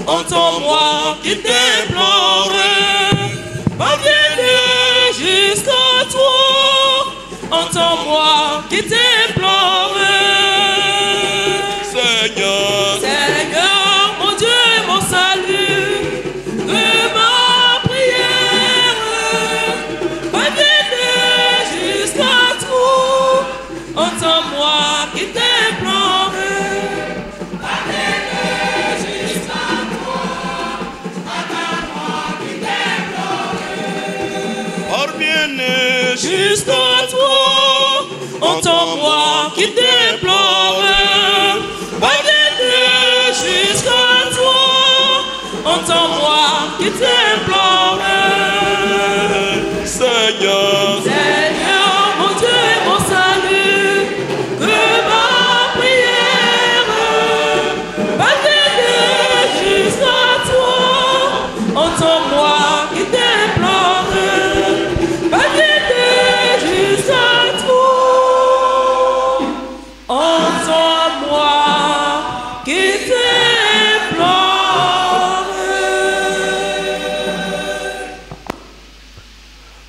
Entends-moi qui t'implore, parviens jusqu'à toi. Entends-moi qui t'implore, Seigneur, Seigneur, mon Dieu, mon salut, de ma prière, parviens jusqu'à toi. Entends-moi qui t'implore. Jusqu'à toi, entends-moi qui déplore. Parviens jusqu'à toi, entends-moi qui déplore. Seigneur, Seigneur, mon Dieu, mon salut, que ma prière. Parviens jusqu'à toi, entends-moi qui déplore.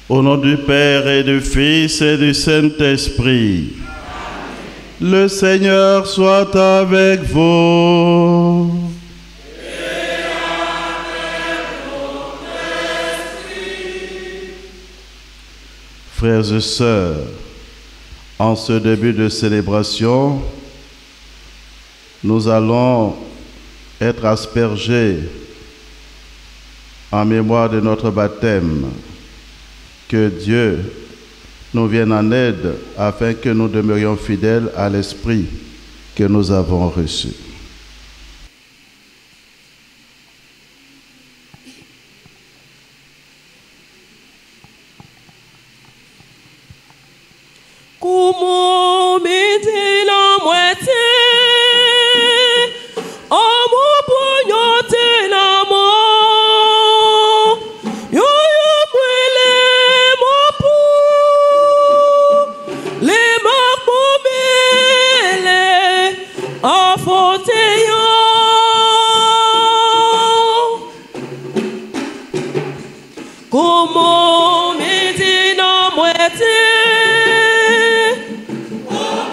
Au nom du Père et du Fils et du Saint-Esprit, le Seigneur soit avec vous. Et avec votre esprit. Frères et sœurs, en ce début de célébration, nous allons être aspergés en mémoire de notre baptême. Que Dieu nous vienne en aide afin que nous demeurions fidèles à l'esprit que nous avons reçu. Comment m'aider la moitié? Oh mon pognon t'es la mort. Comment m'aider la moitié? Oh,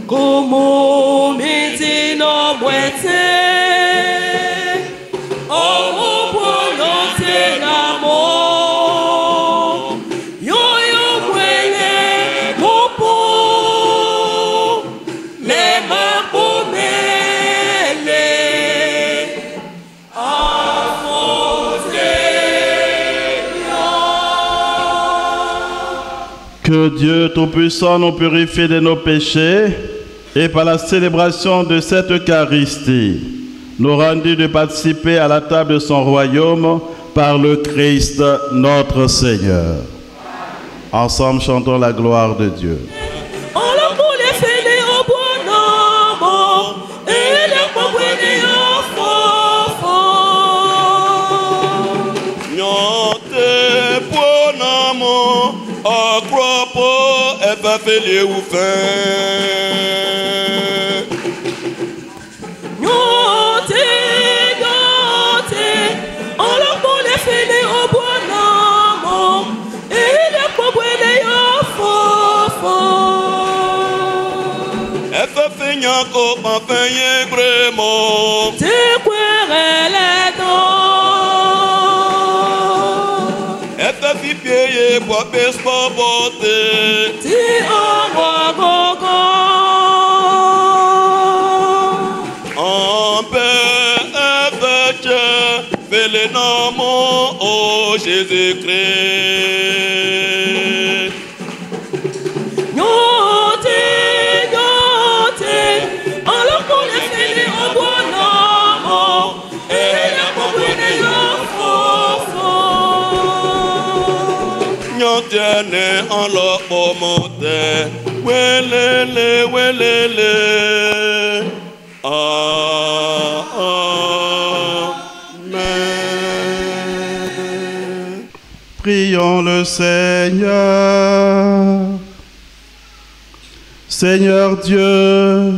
Como medina muerte, oh volonté d'amor, yo muele mopo, le mapomele, Que Dieu Tout-Puissant nous purifie de nos péchés et par la célébration de cette Eucharistie, nous rendit de participer à la table de son royaume par le Christ notre Seigneur. Ensemble, chantons la gloire de Dieu. Fele ou fin Nyote, on l'a pour les fêler au bon amour, et les pauvres les faux. Elle fait finir comme un feigné vraiment. C'est quoi les dents? Elle fait pipier pour baisser pour porter. Le nom oh Jésus-Christ. Nyote, on l'a pour les fêler au bon amour, et les pauvres les faux. Nyote en l'a pour monter. Welele. Prions le Seigneur. Seigneur Dieu,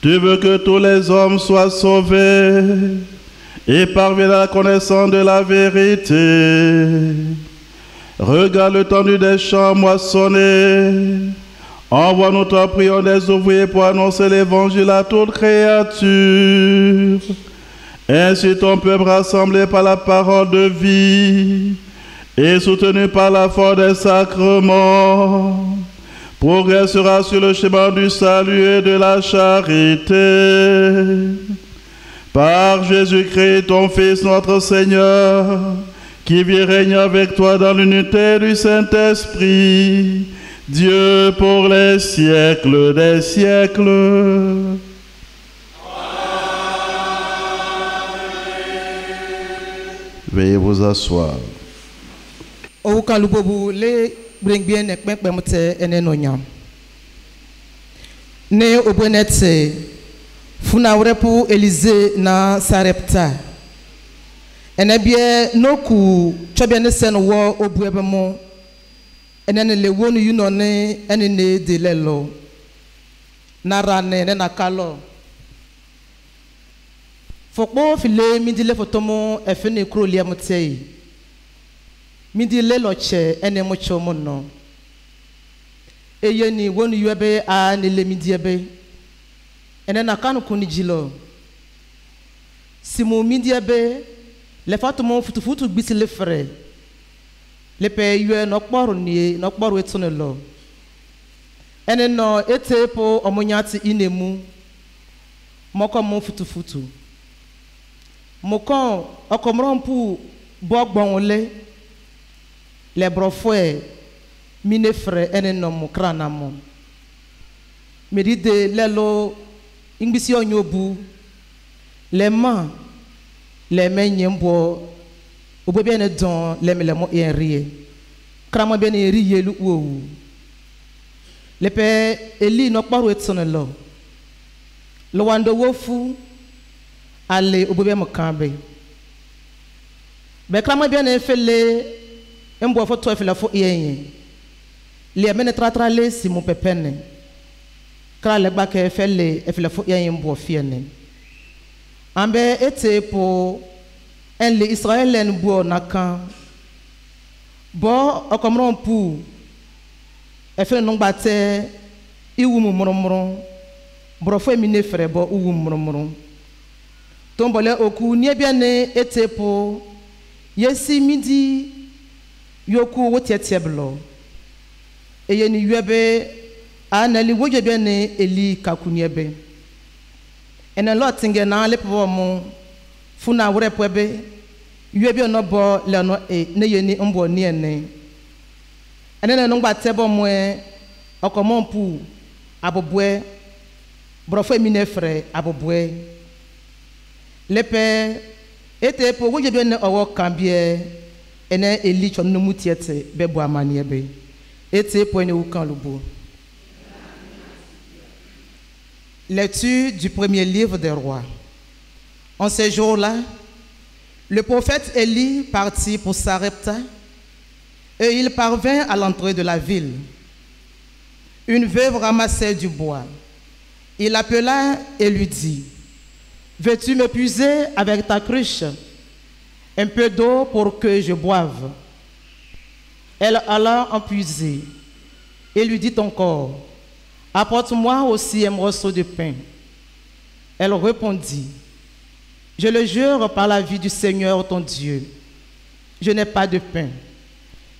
tu veux que tous les hommes soient sauvés et parviennent à la connaissance de la vérité. Regarde l'étendue des champs moissonnés. Envoie-nous, toi, prions, des ouvriers pour annoncer l'évangile à toute créature. Ainsi ton peuple rassemblé par la parole de vie et soutenu par la force des sacrements, progressera sur le chemin du salut et de la charité. Par Jésus-Christ, ton Fils, notre Seigneur, qui vit régner avec toi dans l'unité du Saint-Esprit, Dieu pour les siècles des siècles. Veuillez vous asseoir. Ne obonete funawrepu Élysée na sarepta enebie noku chobia ne sen wo obuebemo enene le wonu yuno ne enene de lelo narane ne nakalo fokpo file midile fotomo efene krolia mutei midile loche ene mocho monno eyeni wonu yuebe a ne le midiebe ene nakanu kunijilo simu midiebe le fatomo futufutu gbisi le frère le pe yue no kporu etunelo ene no etepo omonyati inemu moko mo futufutu mokon okomrompu bogbonle le brofwe mine frère ene no mokrana mo meride lelo ingbisi onyobu le ma le menyembo obo bien ne don le melemo enrie kramo bien enrie lu wo le pe eli no kparu etonelo lo wando wofu ale obo bien mokambe be kramo bien efele embo foto efela fo yenye le mene tratra le si mo pepene kra le gba ke efele efela fo yenye mbo fiene ambe ete po en le israelen bo nakan bo okomron pu efele no gbate iwu mu murumuru Brofo mine frebo ou murmuru. Tombole oku niebiane etepo. Yesi midi yoku wotietieblo. Eye ni yuebe anali wojebiane eli kakuniebe. Ene lotinge na lepo mo funa wurepwebe yuebe no bo le no ne yeni mbo ni ene. Ene no gba tebo mo okomon pu abobwe brofo mine frère abobwe lepe ete po woje be ne owo kambie ene eli chon no mutiete bebo amanie be ete po ne wukan lubo. Lecture du premier livre des rois. En ces jours-là, le prophète Élie partit pour Sarepta et il parvint à l'entrée de la ville. Une veuve ramassait du bois. Il l'appela et lui dit: veux-tu me puiser avec ta cruche un peu d'eau pour que je boive? Elle alla en puiser et lui dit encore: apporte-moi aussi un morceau de pain. Elle répondit: je le jure par la vie du Seigneur ton Dieu, je n'ai pas de pain.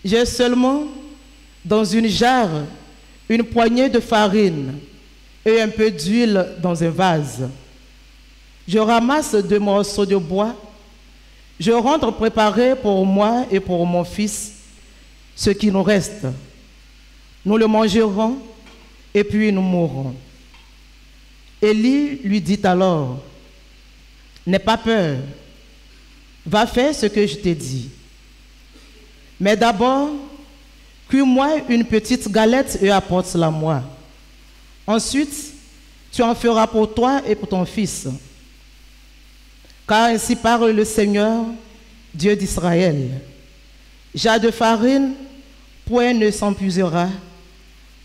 J'ai seulement dans une jarre une poignée de farine et un peu d'huile dans un vase. Je ramasse 2 morceaux de bois. Je rentre préparer pour moi et pour mon fils ce qui nous reste. Nous le mangerons et puis nous mourrons. Élie lui dit alors: n'aie pas peur, va faire ce que je t'ai dit. Mais d'abord, cuis-moi une petite galette et apporte-la moi. Ensuite, tu en feras pour toi et pour ton fils. Car ainsi parle le Seigneur, Dieu d'Israël. Jarre de farine, point ne s'empuisera,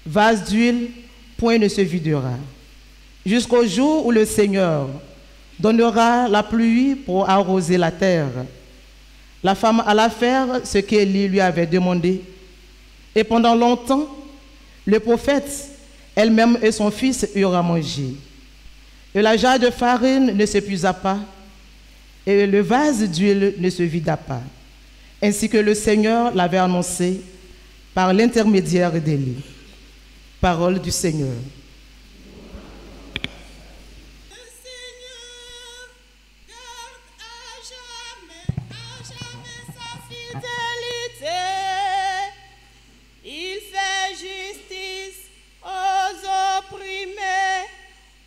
vase d'huile, point ne se videra, jusqu'au jour où le Seigneur donnera la pluie pour arroser la terre. La femme alla faire ce qu'Élie lui avait demandé. Et pendant longtemps, le prophète, elle-même et son fils eurent à manger. Et la jarre de farine ne s'épuisa pas, et le vase d'huile ne se vida pas, ainsi que le Seigneur l'avait annoncé par l'intermédiaire d'Élie. Parole du Seigneur. Il fait justice aux opprimés,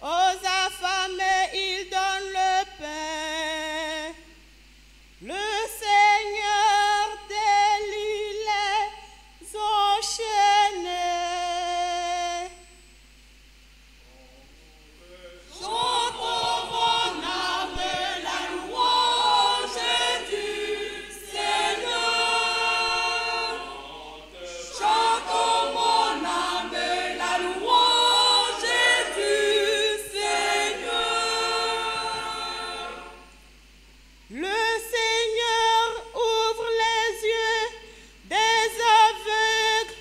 aux affamés, il donne le pain. Le Seigneur délie les enchaînés. Chantons mon âme la louange du Seigneur. Chantons mon âme la louange du Seigneur. Le Seigneur ouvre les yeux des aveugles.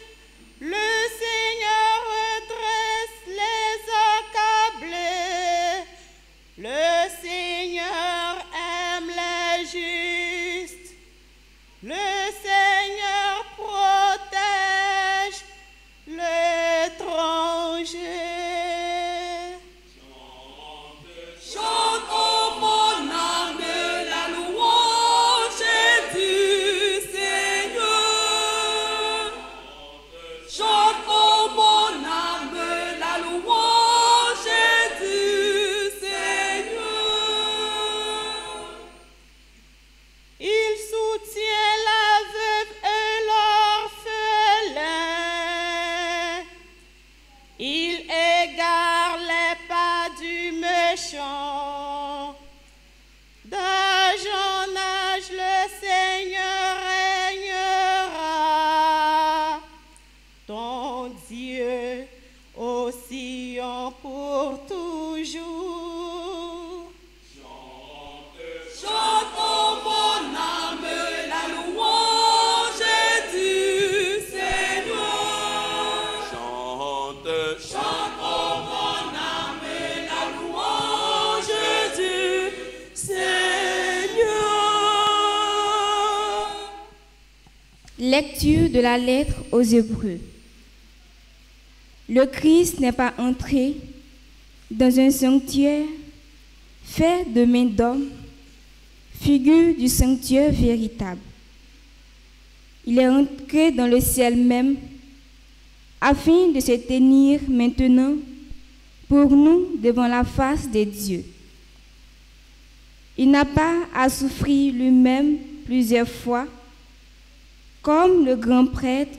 Le Seigneur redresse les accablés. Le Seigneur aime les justes. Le Seigneur protège l'étranger. Chantons mon âme la louange du Seigneur. Chantons mon âme la louange du Seigneur. Il soutient la veuve et l'orphelin. Il égare les pas du méchant. D'âge en âge, le Seigneur régnera. Ton Dieu oscillant pour toujours. Chantons mon âme la louange du Seigneur. Chantons mon âme Lecture de la lettre aux Hébreux. Le Christ n'est pas entré dans un sanctuaire fait de main d'homme, figure du sanctuaire véritable. Il est entré dans le ciel même afin de se tenir maintenant pour nous devant la face de Dieu. Il n'a pas à souffrir lui-même plusieurs fois, comme le grand prêtre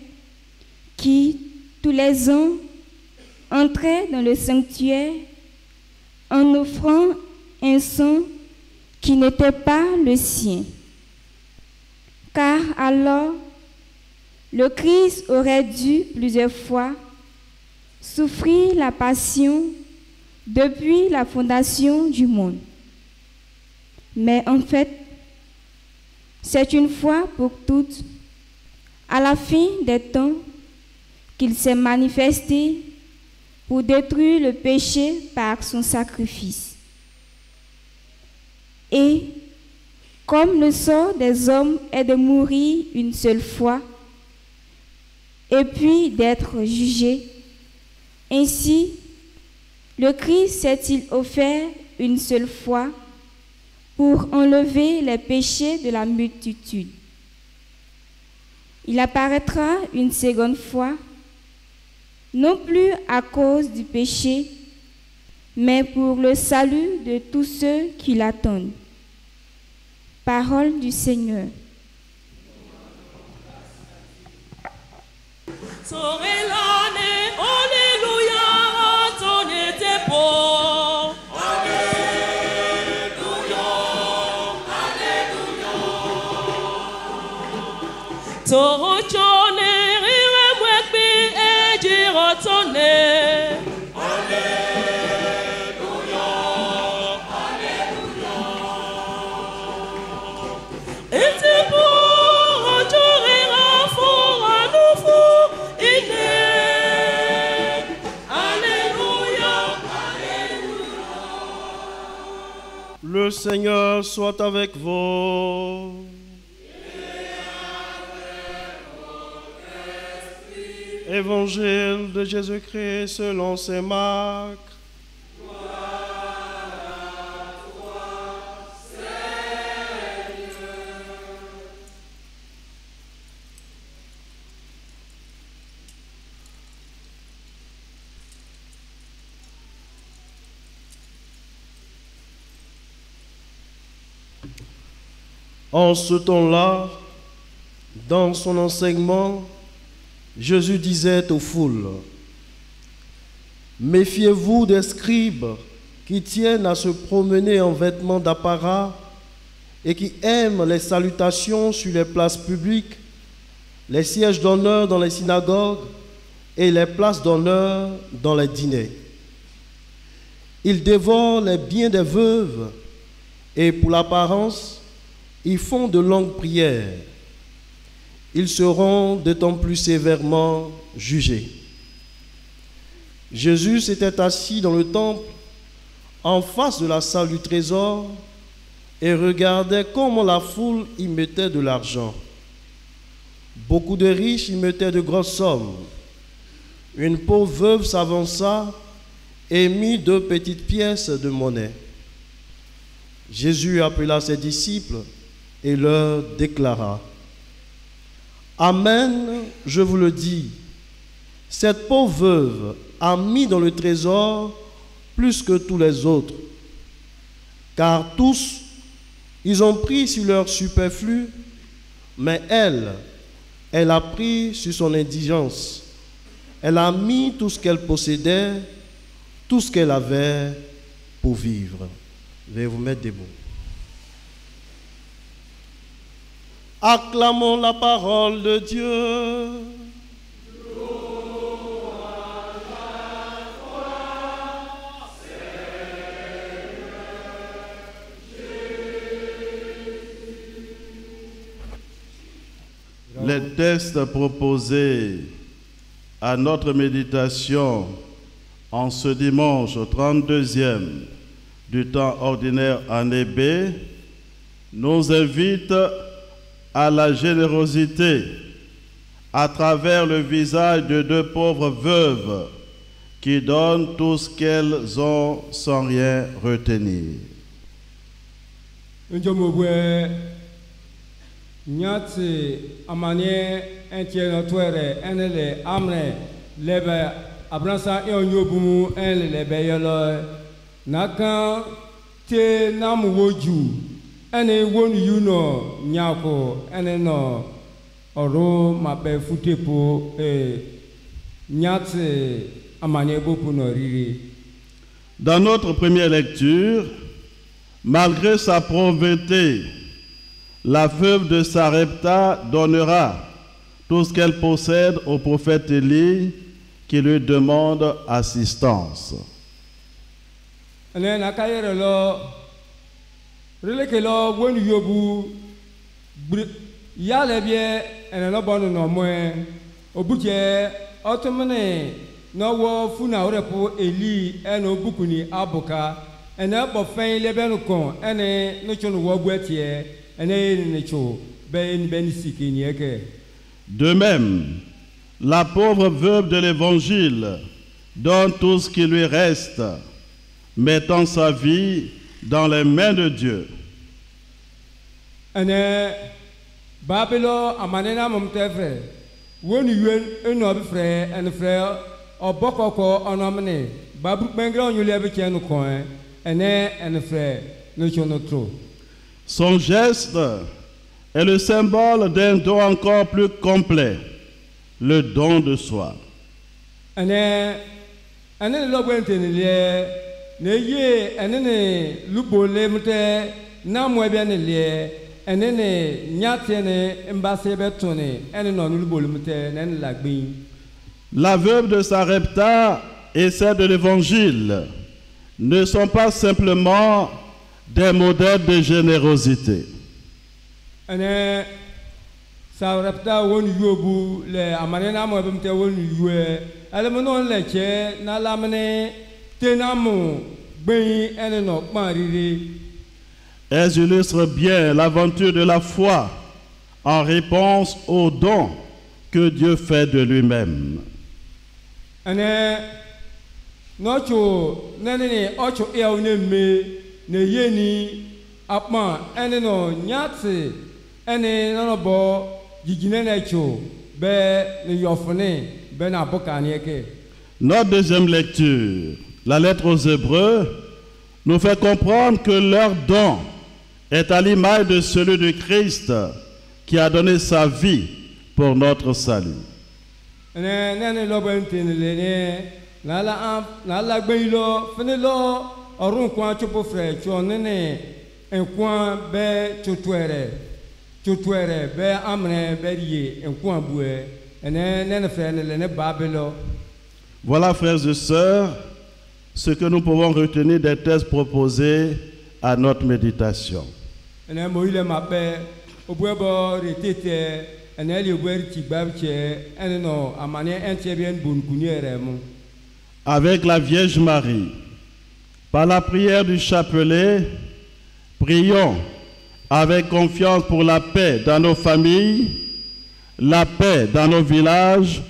qui, tous les ans, entrait dans le sanctuaire en offrant un sang qui n'était pas le sien. Car alors, le Christ aurait dû plusieurs fois souffrir la passion depuis la fondation du monde. Mais en fait, c'est une fois pour toutes, à la fin des temps, qu'il s'est manifesté pour détruire le péché par son sacrifice. Et comme le sort des hommes est de mourir une seule fois, et puis d'être jugé, ainsi, le Christ s'est-il offert une seule fois pour enlever les péchés de la multitude. Il apparaîtra une seconde fois, non plus à cause du péché, mais pour le salut de tous ceux qui l'attendent. Parole du Seigneur. Sorelane, Alléluia, ton était beau. Alléluia, Alléluia. Torochone, riwe mwekbi, ejirotone. Alléluia, Alléluia. Ete pour endurer un four à nouveau. Le Seigneur soit avec vous. Évangile de Jésus-Christ selon saint Marc. En ce temps-là, dans son enseignement, Jésus disait aux foules, « Méfiez-vous des scribes qui tiennent à se promener en vêtements d'apparat et qui aiment les salutations sur les places publiques, les sièges d'honneur dans les synagogues et les places d'honneur dans les dîners. Ils dévorent les biens des veuves et pour l'apparence, ils font de longues prières. Ils seront d'autant plus sévèrement jugés. » Jésus s'était assis dans le temple, en face de la salle du trésor, et regardait comment la foule y mettait de l'argent. Beaucoup de riches y mettaient de grosses sommes. Une pauvre veuve s'avança et mit 2 petites pièces de monnaie. Jésus appela ses disciples et leur déclara, « Amen, je vous le dis, cette pauvre veuve a mis dans le trésor plus que tous les autres, car tous, ils ont pris sur leur superflu, mais elle a pris sur son indigence. Elle a mis tout ce qu'elle possédait, tout ce qu'elle avait pour vivre. » Je vais vous mettre debout. Acclamons la parole de Dieu. Les textes proposés à notre méditation en ce dimanche 32e du temps ordinaire année B nous invitent à la générosité à travers le visage de deux pauvres veuves qui donnent tout ce qu'elles ont sans rien retenir. Nyati amanye entieno tuere enele amre lebe abransa eonyobumu enle lebe yolo naka te namu woju ene wonu yuno nyako ene no oro mabe futepo nyati amanye bopu no riri. Dans notre première lecture, malgré sa pauvreté, la veuve de Sarepta donnera tout ce qu'elle possède au prophète Élie qui lui demande assistance. De même, la pauvre veuve de l'Évangile donne tout ce qui lui reste, mettant sa vie dans les mains de Dieu. Son geste est le symbole d'un don encore plus complet, le don de soi. La veuve de Sarepta et celle de l'Évangile ne sont pas simplement des modèles de générosité. Elles illustrent bien l'aventure de la foi en réponse au don que Dieu fait de lui-même. Notre deuxième lecture, la lettre aux Hébreux, nous fait comprendre que leur don est à l'image de celui de Christ qui a donné sa vie pour notre salut. Voilà, frères et sœurs, ce que nous pouvons retenir des textes proposés à notre méditation. Avec la Vierge Marie, par la prière du chapelet, prions avec confiance pour la paix dans nos familles, la paix dans nos villages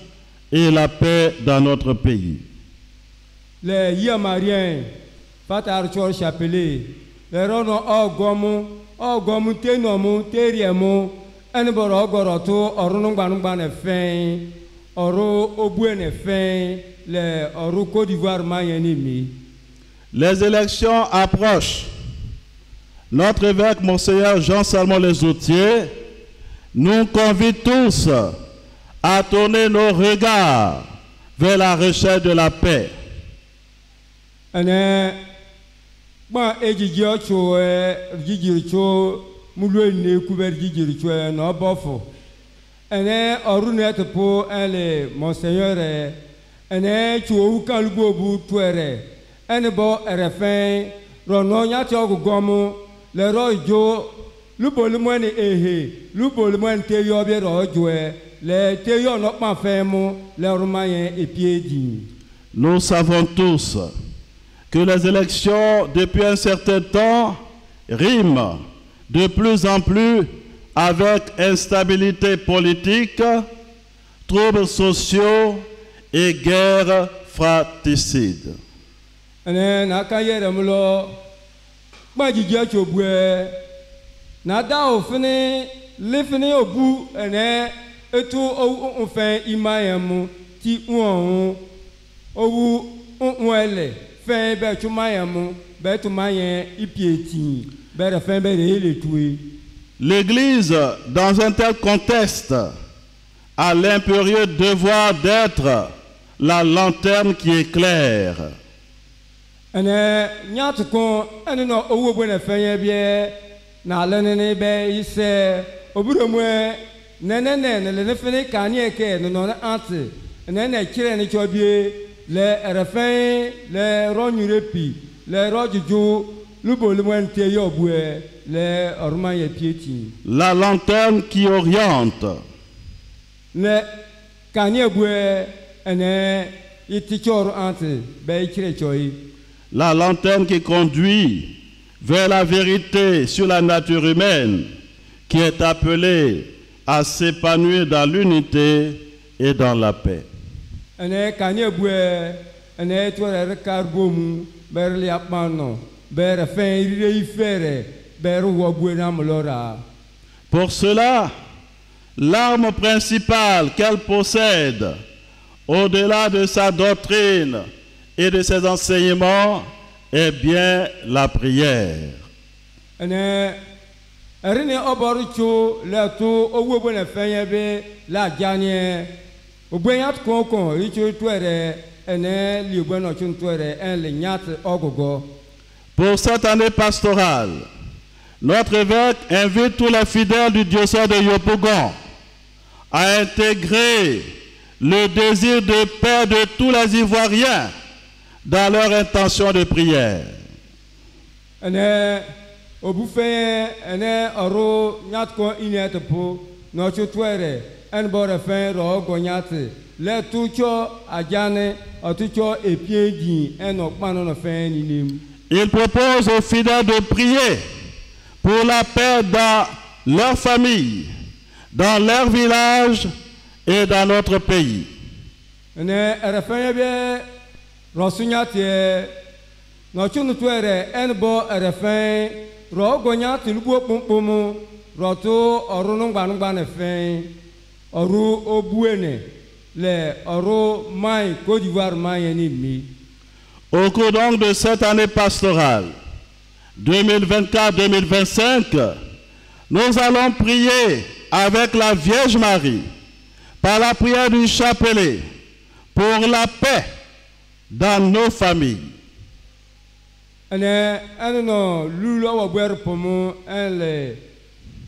et la paix dans notre pays. Les Yamariens, Fatar Chor Chapelet, les Rono Ogomu, Tenomu, Teriemu, Aniboro Goroto, Orunungban fin, Oro Obuen fin, les Oro Côte d'Ivoire Mayenimi. Les élections approchent. Notre évêque, Monseigneur Jean-Salmon Lesoutier, nous convie tous à tourner nos regards vers la recherche de la paix. Nous savons tous que les élections depuis un certain temps riment de plus en plus avec instabilité politique, troubles sociaux et guerres fratricides. ene na ka yere mu lo gba jije chobue na da ofini lifini obu ene etu ofen imayemu ti won owu onwele fe be tumayemu be tumayen ipieti be re fe be le tuer. L'Église, dans un tel contexte, a l'impérieux devoir d'être la lanterne qui éclaire. Ene nyatu kon ene no owo bo na fenye bie na lenene be ise oburo mwe nenene le fene kani eke no na ante nene kire ni chobie le refen le ronyurepi le rojuju lubo le mwen te yobue le orma ye pieti. La lanterne qui oriente. Le kani ebue ene itichoro ante be kire choi. La lanterne qui conduit vers la vérité sur la nature humaine, qui est appelée à s'épanouir dans l'unité et dans la paix. Ene kanye bue ene twere rekarbomu berli apano ber fin ire ifere ber wo bue na mlora. Pour cela, l'arme principale qu'elle possède, au-delà de sa doctrine et de ses enseignements, est bien la prière. Ene erine oborucho le to owo bo na fenye la janie obeyat konkon richo twere ene liobano chun twere en le nyat ogogo. Pour cette année pastorale, notre évêque invite tous les fidèles du diocèse de Yopougon à intégrer le désir de paix de tous les Ivoiriens dans leur intention de prière. Ene obufe ene oro nyat ko inet po no chutwere en bore fin ro go nyat le tucho ajane otucho epiedi en okpano no fin ninim. Il propose aux fidèles de prier pour la paix dans leur famille, dans leur village et dans notre pays. Ene erefanya be rosunyate no chunutwere en bo erefen ro go nyat lugo pompomo roto orunu gbanugba ne fen oru obuene le oru mai Côte d'Ivoire mai ni mi. Au cours donc de cette année pastorale 2024-2025, nous allons prier avec la Vierge Marie par la prière du chapelet pour la paix dans nos familles. Ene no lulu awo bwer pomo enle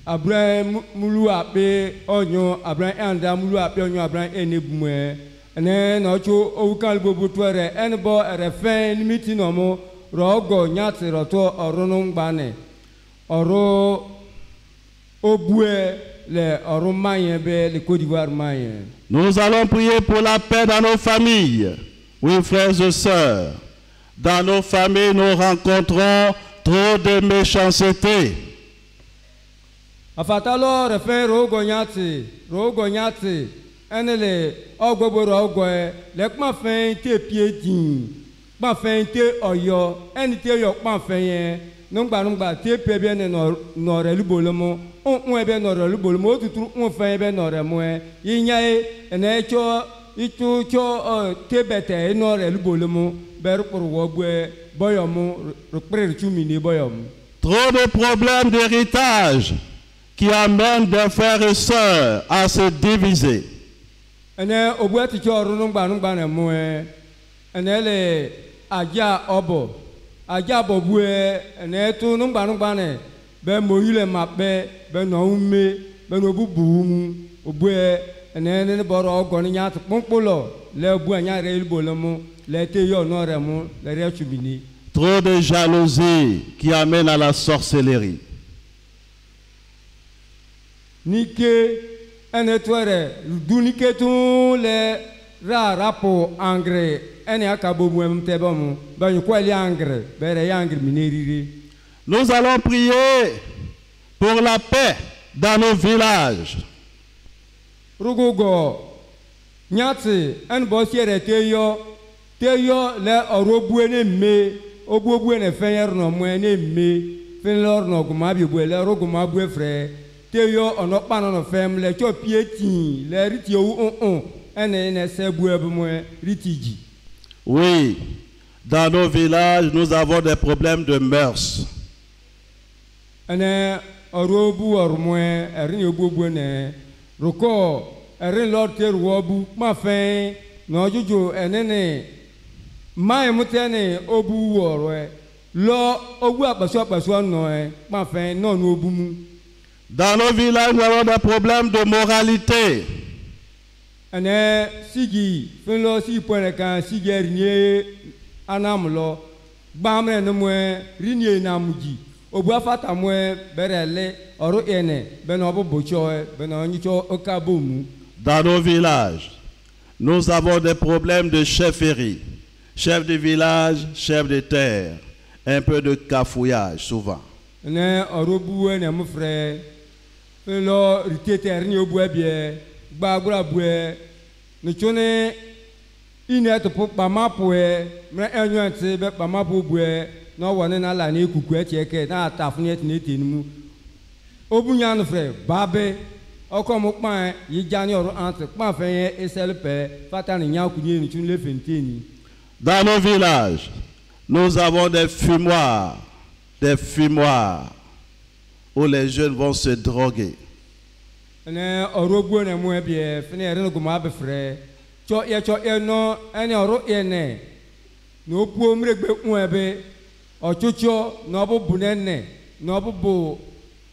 Abraham mulu ape onyo Abraham anda mulu ape onyo Abraham enebumwe ene no cho owukan bobo twere enbo erefen limiti no mo rogo nyati roto orunu ngbane oro obue le oru mayen be le Côte d'Ivoire mayen. Nous allons prier pour la paix dans nos familles. Oui, frères et sœurs, dans nos familles, nous rencontrons trop de méchanceté. Afatalo refen rogo nyati enele ogboboro ogwe le kma fen te piedin kma fen te oyo eni te yo kma fen yen nungba te pe bien no re lubolomo on ebe no re lubolomo tuturu on fen ebe no re mo yinya ene cho itu cho te bete no re lubolomo ber pour wogwe boyomo reprer chumini boyom. Trop de problèmes d'héritage qui amènent des frères et sœurs à se diviser. Ene obuati cho runungba ne mo ene le aja obo bue ene tu nungba ne be moyile mabe be no ume be no bubu obue ene ne boro ogo ni nyat pompolo le bu anya re ilbolomo le te yo no re mo le re chubini. Trop de jalousie qui amène à la sorcellerie. Nike ene twere dunike tu le rapo engrais ene akabo muem tebomu ba ñu kweli engrais bere engrais minériri. Nous allons prier pour la paix dans nos villages. Rugogo nyati en bosiere teyo le orobue ne me obobue ne feyer no mwe ne me finlor no guma bi bue le roguma bue frère teyo ono pano no fem le cho pieti le riti ou ene se bue bu mwe ritiji. Oui, dans nos villages, nous avons des problèmes de mœurs. Ene orobu ormwe erin obobue ne roko erin lord teruobu ma fe no jojo enene mai mutene obu worwe lo obu apaso no ma fe no no obu mu. Dans nos villages, nous avons des problèmes de moralité. Ene sigi finlo si pone kan sigi rinye anamlo gbamre no mwe rinye namuji obu afata mwe berele oru ene beno bobocho beno nyicho okabomu. Dans nos villages, nous avons des problèmes de chefferie. Chef de village, chef de terre. Un peu de cafouillage, souvent. Ne orobu ene mu frère finlo ritete rinye obu ebie gbagbura bue ne chone inet po pamapoe mre enyoante be pamapo bue no wone na la na ekuku etieke na atafune etineti mu obunya no frère babe okomo pan yijani oro entre pan fen eselpe fatani nyakunye ni chune le fenteni. Dans nos villages, nous avons des fumoirs où les jeunes vont se droguer. Ne orobu ne mu ebie fene ere go ma be frère cho no ene oro ene no pu omregbe mu ebe ochocho no bu nene no bu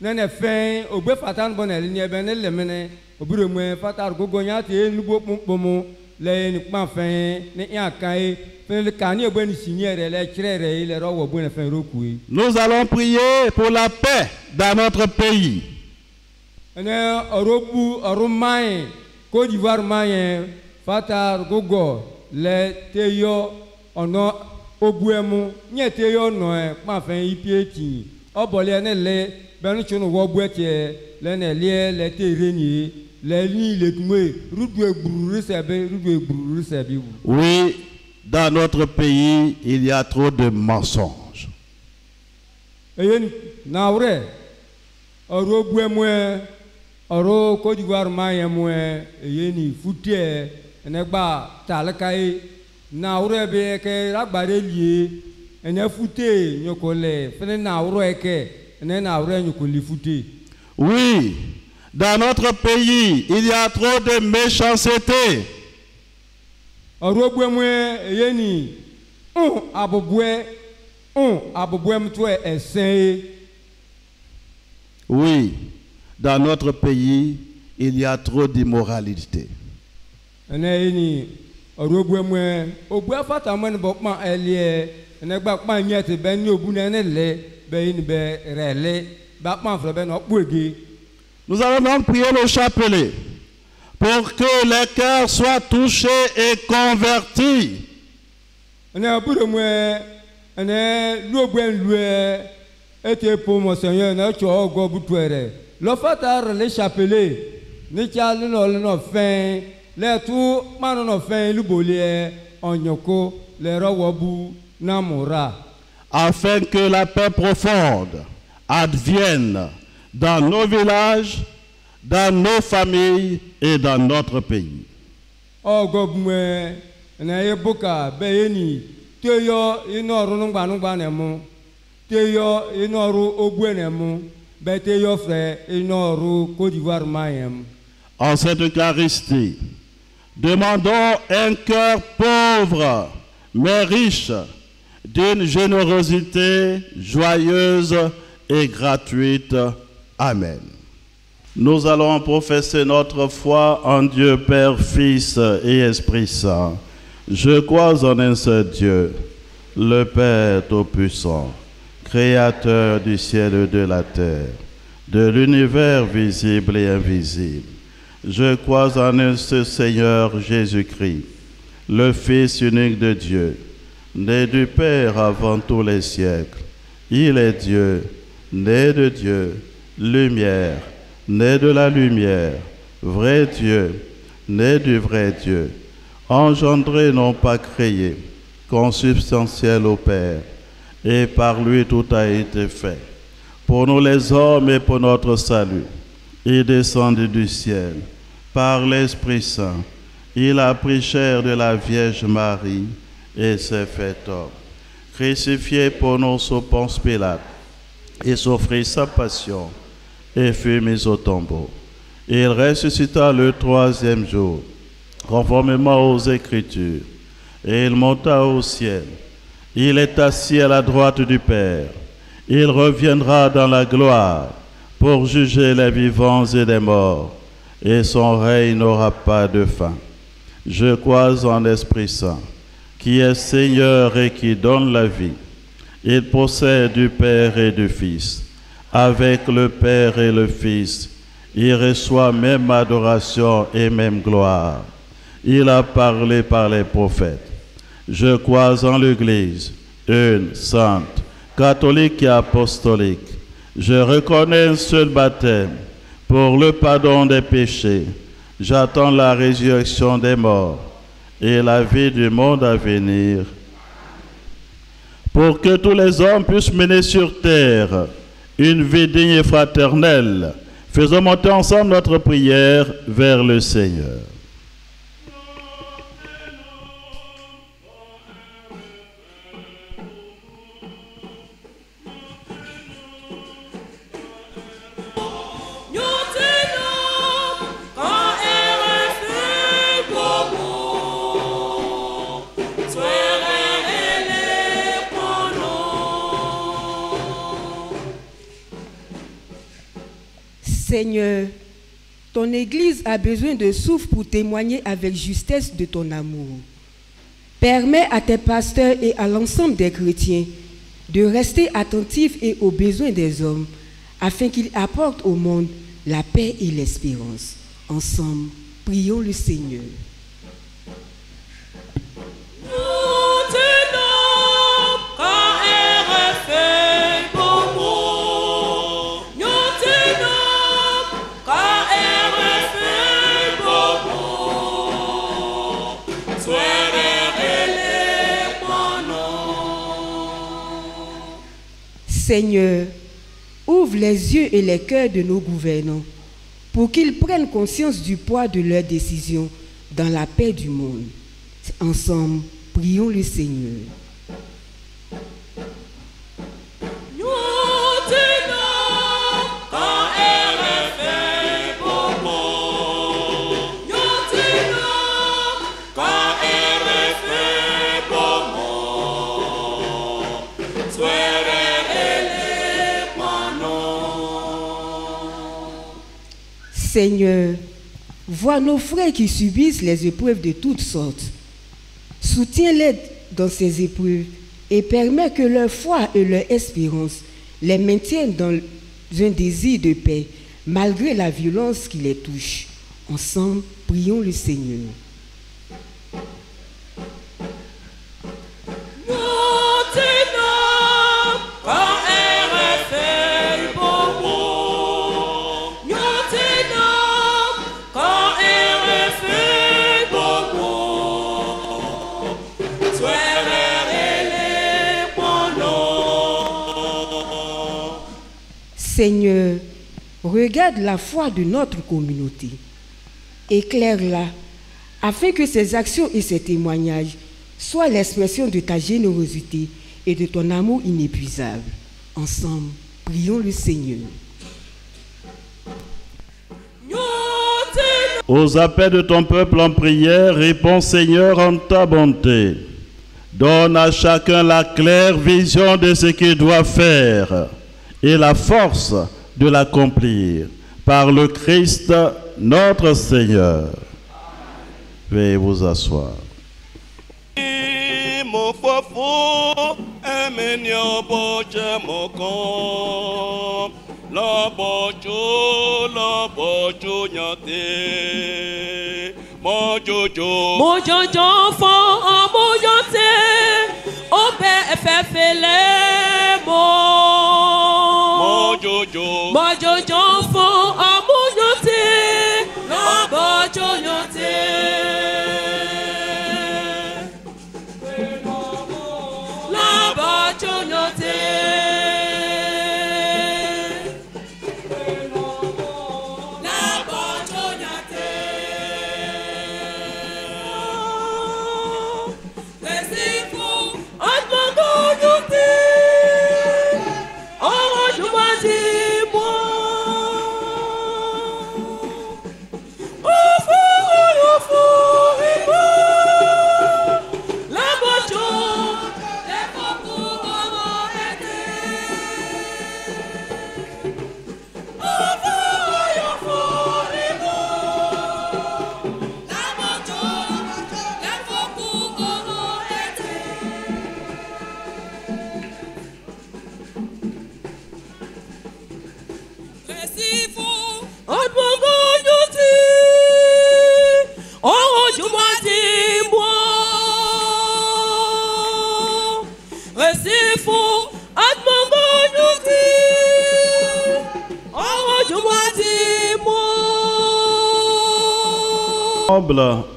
nene fen ogbe fatan bonel ni ebe ne lemene obure mu fatar gogo nya te nugo pompomo le ni pa fen ni yakai fen le kani egbe ni siniere le kirere le ro wo bu ne fen rokui. Nous allons prier pour la paix dans notre pays. Ene orobu orumai Côte d'Ivoire mayen fatar gogo le teyo ono obuemu nye teyo no pa fen ipieti obole ne le benu chunu wo buetie le ne le tereni le ni le tumwe rudu egburu sebi. Oui, dans notre pays, il y a trop de mensonges. Eyen naure orobuemu oro Côte d'Ivoire mayen mwe yeni futie enegba talakai naure be ke ragbare lie ene fute nyokole fene naure ke ene naure nyokoli fute. Oui, dans notre pays, il y a trop de méchanceté. Oro mwe yeni abobwe mtwe esen. Oui, dans notre pays, il y a trop d'immoralité. Ene orobu mwe obu afata mwe bo pa elie ene gba pa nyete be ni obu ne le be ni be rele ba pa fre be no puege. Nous allons donc prier le chapelet pour que les cœurs soient touchés et convertis. Ene obu mwe ene lobuen lue ete pour mon Seigneur na cho ogo butuere lo fata le chapelet ni cha no fin le tout mano fin lubolie onyoko le rowobu namura, afin que la paix profonde advienne dans nos villages, dans nos familles et dans notre pays. Ogobwe na yebuka beyeni teyo inoru nungba nemu teyo inoru ogwe nemu beteyo frère inoru Côte d'Ivoire mayem. En cette Eucharistie, demandons un cœur pauvre mais riche, d'une générosité joyeuse et gratuite. Amen. Nous allons professer notre foi en Dieu Père, Fils et Esprit Saint. Je crois en un seul Dieu, le Père Tout-Puissant, Créateur du ciel et de la terre, de l'univers visible et invisible. Je crois en un seul Seigneur Jésus-Christ, le Fils unique de Dieu, né du Père avant tous les siècles. Il est Dieu, né de Dieu, lumière, né de la lumière, vrai Dieu, né du vrai Dieu, engendré non pas créé, consubstantiel au Père, et par lui tout a été fait. Pour nous les hommes et pour notre salut, il est descendu du ciel, par l'Esprit Saint. Il a pris chair de la Vierge Marie et s'est fait homme. Crucifié pour nous sous Ponce Pilate, il s'offrit sa passion et fut mis au tombeau. Il ressuscita le troisième jour, conformément aux Écritures, et il monta au ciel. Il est assis à la droite du Père. Il reviendra dans la gloire pour juger les vivants et les morts, et son règne n'aura pas de fin. Je crois en l'Esprit Saint, qui est Seigneur et qui donne la vie. Il procède du Père et du Fils. Avec le Père et le Fils, il reçoit même adoration et même gloire. Il a parlé par les prophètes. Je crois en l'Église, une, sainte, catholique et apostolique. Je reconnais un seul baptême pour le pardon des péchés. J'attends la résurrection des morts et la vie du monde à venir, pour que tous les hommes puissent mener sur terre une vie digne et fraternelle. Faisons monter ensemble notre prière vers le Seigneur. Seigneur, ton Église a besoin de souffle pour témoigner avec justesse de ton amour. Permets à tes pasteurs et à l'ensemble des chrétiens de rester attentifs et aux besoins des hommes, afin qu'ils apportent au monde la paix et l'espérance. Ensemble, prions le Seigneur. Seigneur, ouvre les yeux et les cœurs de nos gouvernants pour qu'ils prennent conscience du poids de leurs décisions dans la paix du monde. Ensemble, prions le Seigneur. Seigneur, vois nos frères qui subissent les épreuves de toutes sortes. Soutiens-les dans ces épreuves et permets que leur foi et leur espérance les maintiennent dans un désir de paix, malgré la violence qui les touche. Ensemble, prions le Seigneur. Seigneur, regarde la foi de notre communauté. Éclaire-la, afin que ses actions et ses témoignages soient l'expression de ta générosité et de ton amour inépuisable. Ensemble, prions le Seigneur. Aux appels de ton peuple en prière, réponds Seigneur en ta bonté. Donne à chacun la claire vision de ce qu'il doit faire et la force de l'accomplir par le Christ notre Seigneur. Veuillez vous asseoir. Mojojo fon amoyote obe efefele mo. Mojojo fon amoyote lobojo yote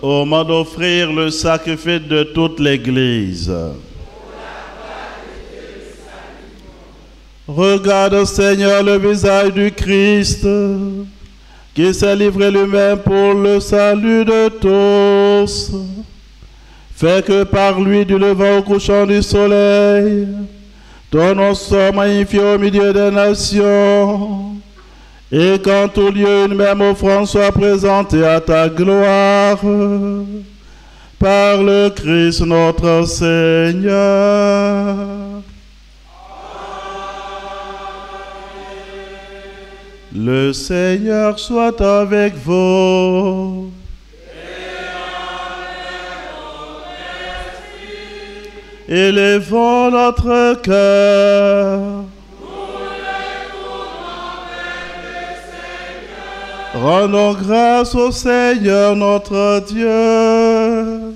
Au moment d'offrir le sacrifice de toute l'Église. Regarde, Seigneur, le visage du Christ, qui s'est livré lui-même pour le salut de tous. Fais que par lui, du levant au couchant du soleil, ton nom soit magnifié au milieu des nations. Et qu'en tout lieu une même offrande soit présentée à ta gloire, par le Christ notre Seigneur. Le Seigneur soit avec vous. Élevons notre cœur. Rendons grâce au Seigneur notre Dieu.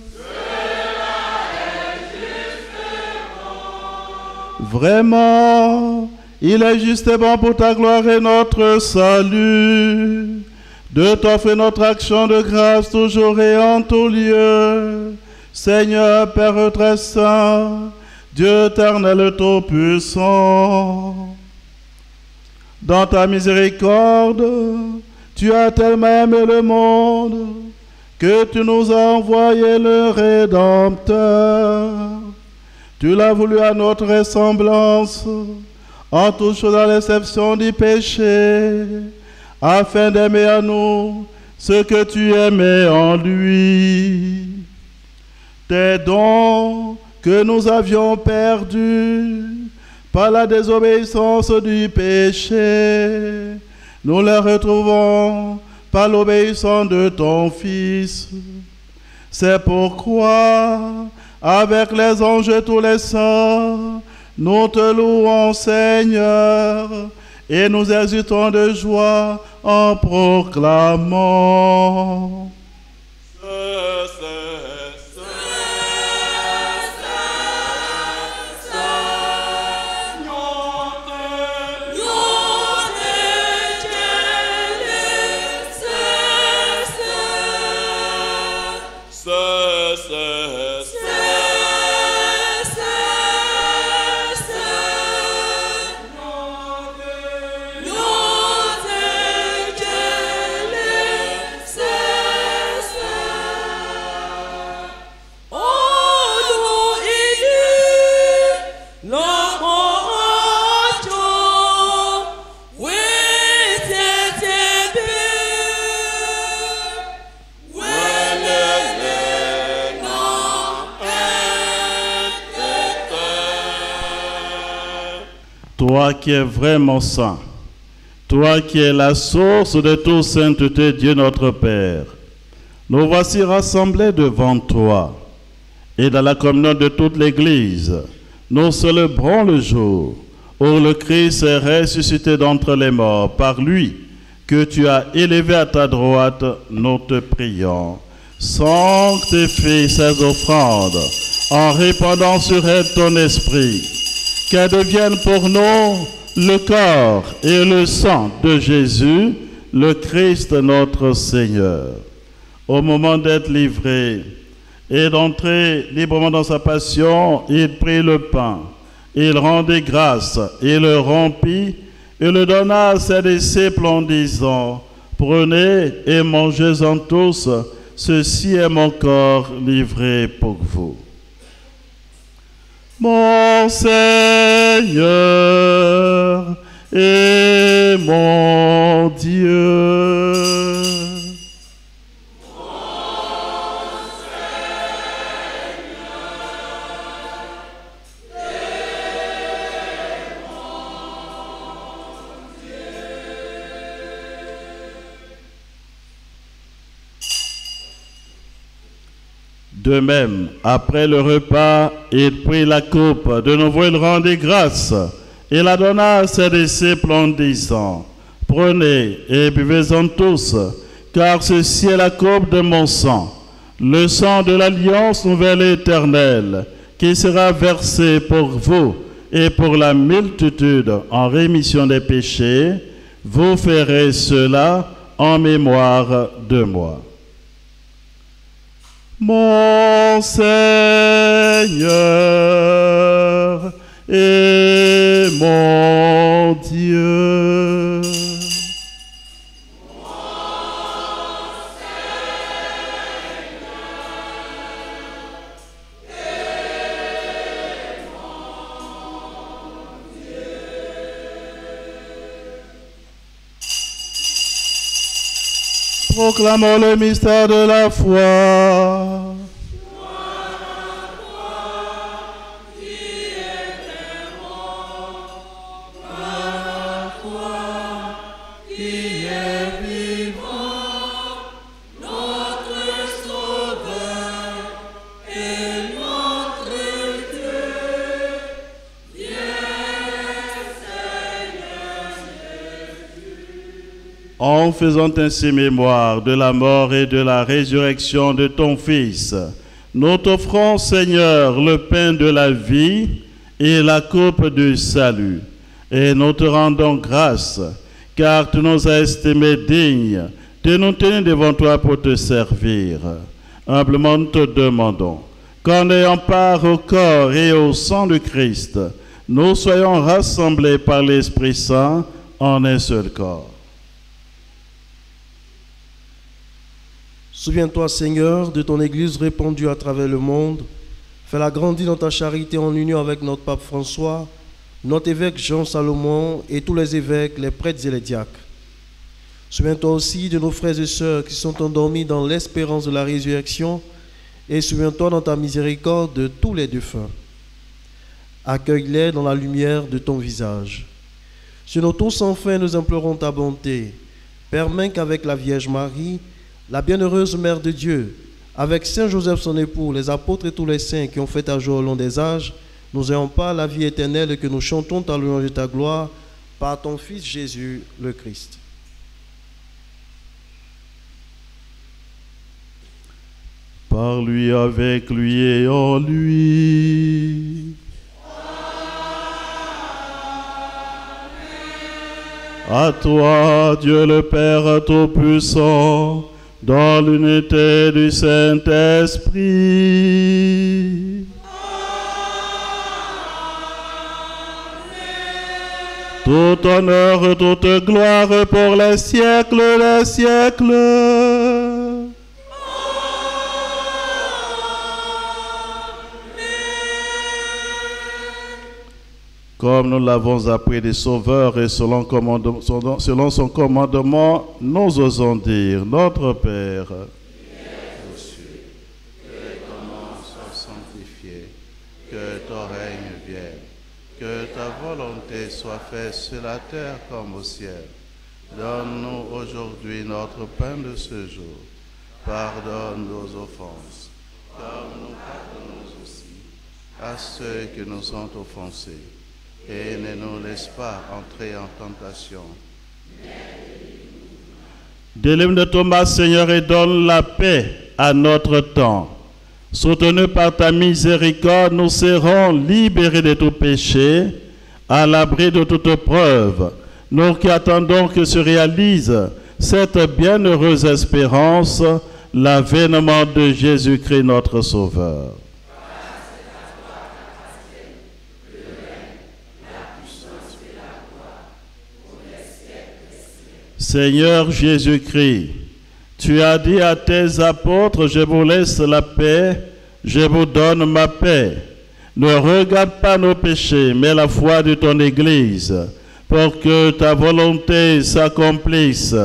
Vraiment, il est juste et bon pour ta gloire et notre salut, de t'offrir notre action de grâce toujours et en tout lieu. Seigneur, Père très saint, Dieu éternel tout-puissant, dans ta miséricorde, tu as tellement aimé le monde que tu nous as envoyé le Rédempteur. Tu l'as voulu à notre ressemblance, en toute chose à l'exception du péché, afin d'aimer à nous ce que tu aimais en lui. Tes dons que nous avions perdus par la désobéissance du péché, nous les retrouvons par l'obéissance de ton Fils. C'est pourquoi, avec les anges et tous les saints, nous te louons, Seigneur, et nous exultons de joie en proclamant. Toi qui es vraiment saint, toi qui es la source de toute sainteté, Dieu notre Père, nous voici rassemblés devant toi, et dans la communion de toute l'Église, nous célébrons le jour où le Christ est ressuscité d'entre les morts. Par lui que tu as élevé à ta droite, nous te prions. Sanctifie ces offrandes en répandant sur elles ton esprit, qu'elles deviennent pour nous le corps et le sang de Jésus, le Christ notre Seigneur. Au moment d'être livré et d'entrer librement dans sa passion, il prit le pain il rendit grâce, il le rompit et le donna à ses disciples en disant, prenez et mangez-en tous, ceci est mon corps livré pour vous. Mon Seigneur et mon Dieu. De même, après le repas, il prit la coupe. De nouveau, il rendit grâce. Il la donna à ses disciples en disant, prenez et buvez-en tous, car ceci est la coupe de mon sang, le sang de l'alliance nouvelle et éternelle, qui sera versé pour vous et pour la multitude en rémission des péchés. Vous ferez cela en mémoire de moi. Mon Seigneur et mon Dieu. Proclamons le mystère de la foi. En faisant ainsi mémoire de la mort et de la résurrection de ton Fils, nous t'offrons, Seigneur, le pain de la vie et la coupe du salut. Et nous te rendons grâce, car tu nous as estimés dignes de nous tenir devant toi pour te servir. Humblement nous te demandons qu'en ayant part au corps et au sang de Christ, nous soyons rassemblés par l'Esprit Saint en un seul corps. Souviens-toi, Seigneur, de ton Église répandue à travers le monde. Fais-la grandir dans ta charité en union avec notre pape François, notre évêque Jean Salomon et tous les évêques, les prêtres et les diacres. Souviens-toi aussi de nos frères et sœurs qui sont endormis dans l'espérance de la résurrection et souviens-toi dans ta miséricorde de tous les défunts. Accueille-les dans la lumière de ton visage. Sur nos tours sans fin, nous implorons ta bonté. Permets qu'avec la Vierge Marie, la bienheureuse Mère de Dieu, avec Saint Joseph son époux, les apôtres et tous les saints qui ont fait ta joie au long des âges, nous ayons pas la vie éternelle et que nous chantons ta louange et ta gloire par ton Fils Jésus le Christ. Par lui, avec lui et en lui. À toi, Dieu le Père Tout-Puissant, dans l'unité du Saint-Esprit. Tout honneur, toute gloire pour les siècles des siècles. Comme nous l'avons appris des sauveurs et selon son commandement, nous osons dire, notre Père, qui es aux cieux, que ton nom soit sanctifié, que ton règne vienne, que ta volonté soit faite sur la terre comme au ciel. Donne-nous aujourd'hui notre pain de ce jour. Pardonne nos offenses, comme nous pardonnons aussi à ceux qui nous ont offensés. Et ne nous laisse pas entrer en tentation. Délivre de Thomas, Seigneur, et donne la paix à notre temps. Soutenus par ta miséricorde, nous serons libérés de tout péché, à l'abri de toute preuve. Nous qui attendons que se réalise cette bienheureuse espérance, l'avènement de Jésus-Christ, notre Sauveur. Seigneur Jésus-Christ, tu as dit à tes apôtres, je vous laisse la paix, je vous donne ma paix. Ne regarde pas nos péchés, mais la foi de ton Église, pour que ta volonté s'accomplisse.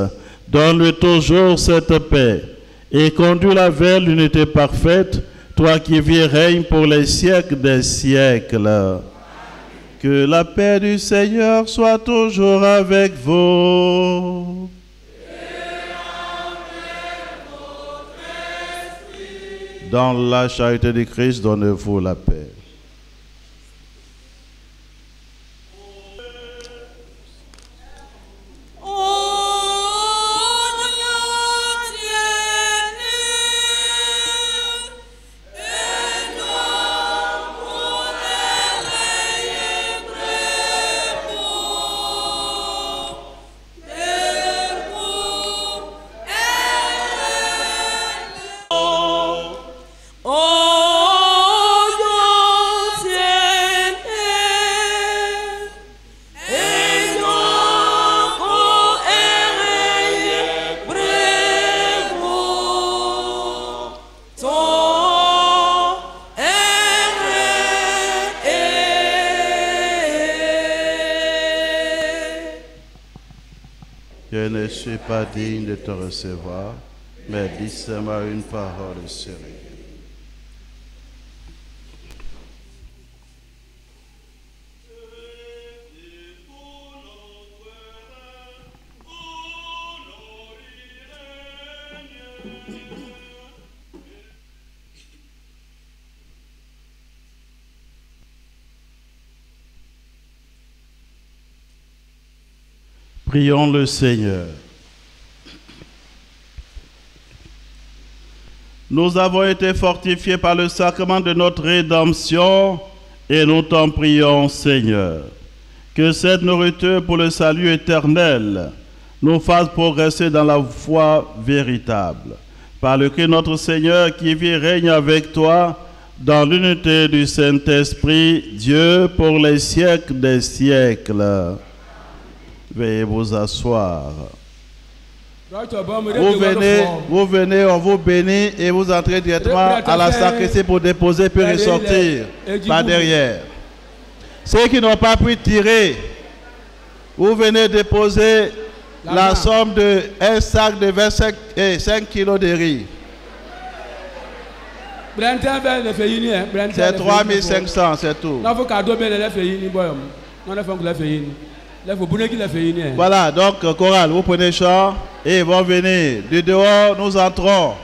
Donne-lui toujours cette paix et conduis-la vers l'unité parfaite, toi qui vis et règnes pour les siècles des siècles. Que la paix du Seigneur soit toujours avec vous. Dans la charité du Christ, donnez-vous la paix. Je ne suis pas digne de te recevoir, mais dis seulement une parole sérieuse. Prions le Seigneur. Nous avons été fortifiés par le sacrement de notre rédemption et nous t'en prions, Seigneur, que cette nourriture pour le salut éternel nous fasse progresser dans la foi véritable. Par le Christ notre Seigneur qui vit et règne avec toi dans l'unité du Saint-Esprit, Dieu pour les siècles des siècles. Veuillez vous asseoir. Vous venez, on vous bénit et vous entrez directement à la sacristie pour déposer puis ressortir par derrière. Ceux qui n'ont pas pu tirer, vous venez déposer la somme de un sac de 5 kilos de riz. C'est 3500, c'est tout. Voilà, donc chorale, vous prenez chant et ils vont venir. Du dehors, nous entrons.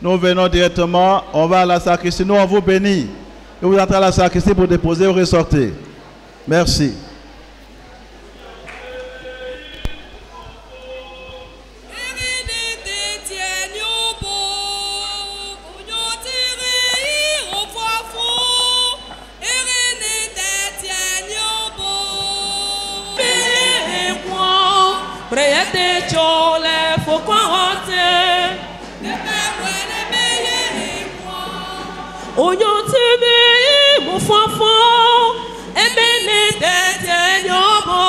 Nous venons directement, on va à la sacristie, nous on vous bénit. Et vous entrez à la sacristie pour déposer ou ressortir. Merci. Prête chole faut quarante. Oyon tebe mon fanfan e benedete yobo.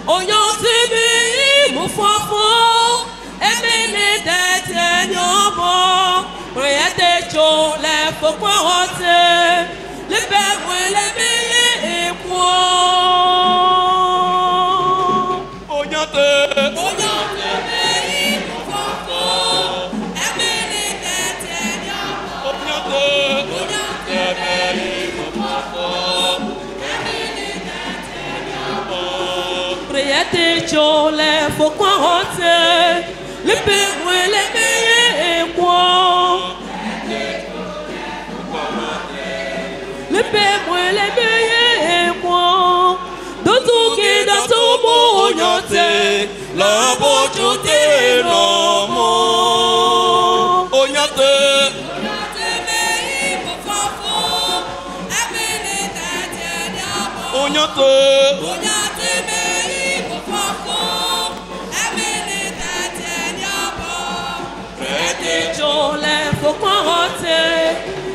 Oyon tebe mon fanfan e benedete yobo. Prête chole faut quarante. Le père le meilleur et quoi. Priete chole faut quarante. Le père le meilleur et quoi. Le père le meilleur et quoi. D'autres qui dans tout monde yote la bochote no mo oyote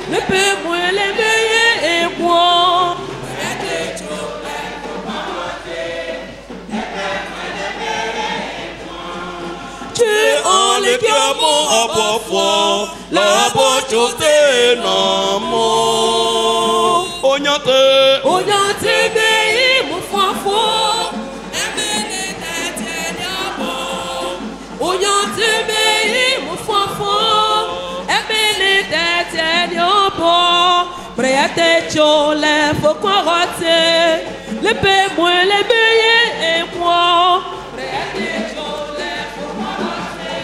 le peuple les meilleurs et quoi. mo abofo la bochote na mo onyate me mufafo emene tete nyabo onyate me mufafo emene tete nyabo prete chole fokorote le pe moi le beye et moi prete chole fokorote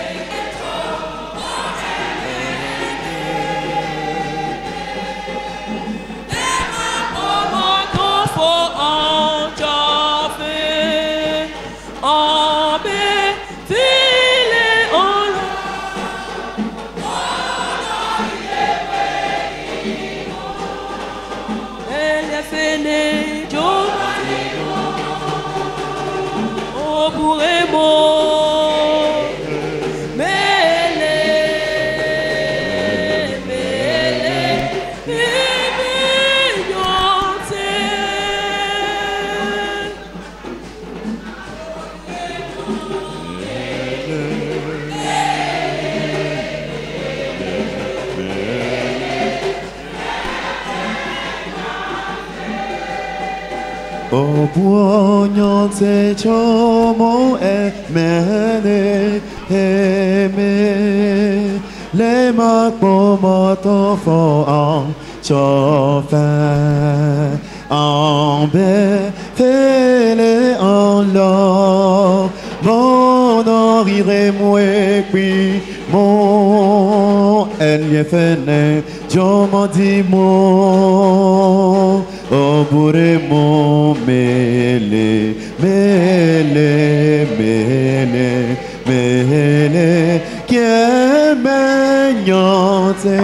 O buono te chomo e mene eme le makmo moto fo an chofa en be fele en lo mon rire moué puis mon elle fene jo mo di mo o bure mo mele mele mele mele que meñote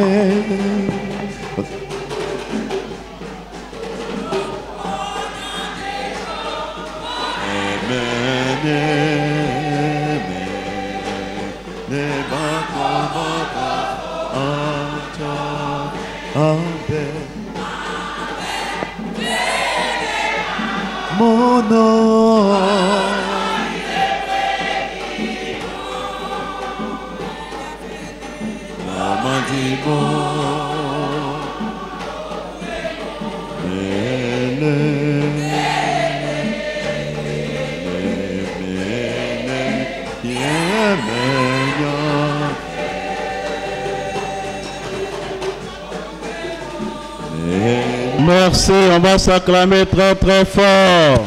Merci, on va s'acclamer très très fort.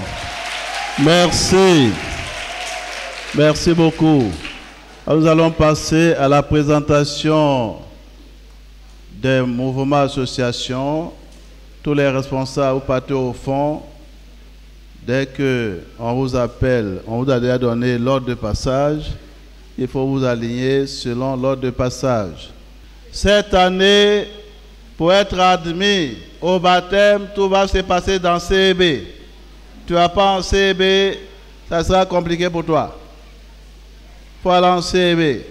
Merci. Merci beaucoup. Nous allons passer à la présentation des mouvements associations. Tous les responsables, vous partez au fond. Dès qu'on vous appelle, on vous a déjà donné l'ordre de passage. Il faut vous aligner selon l'ordre de passage. Cette année, pour être admis au baptême, tout va se passer dans CEB. Tu vas pas en CEB, ça sera compliqué pour toi. Il faut aller en CEB.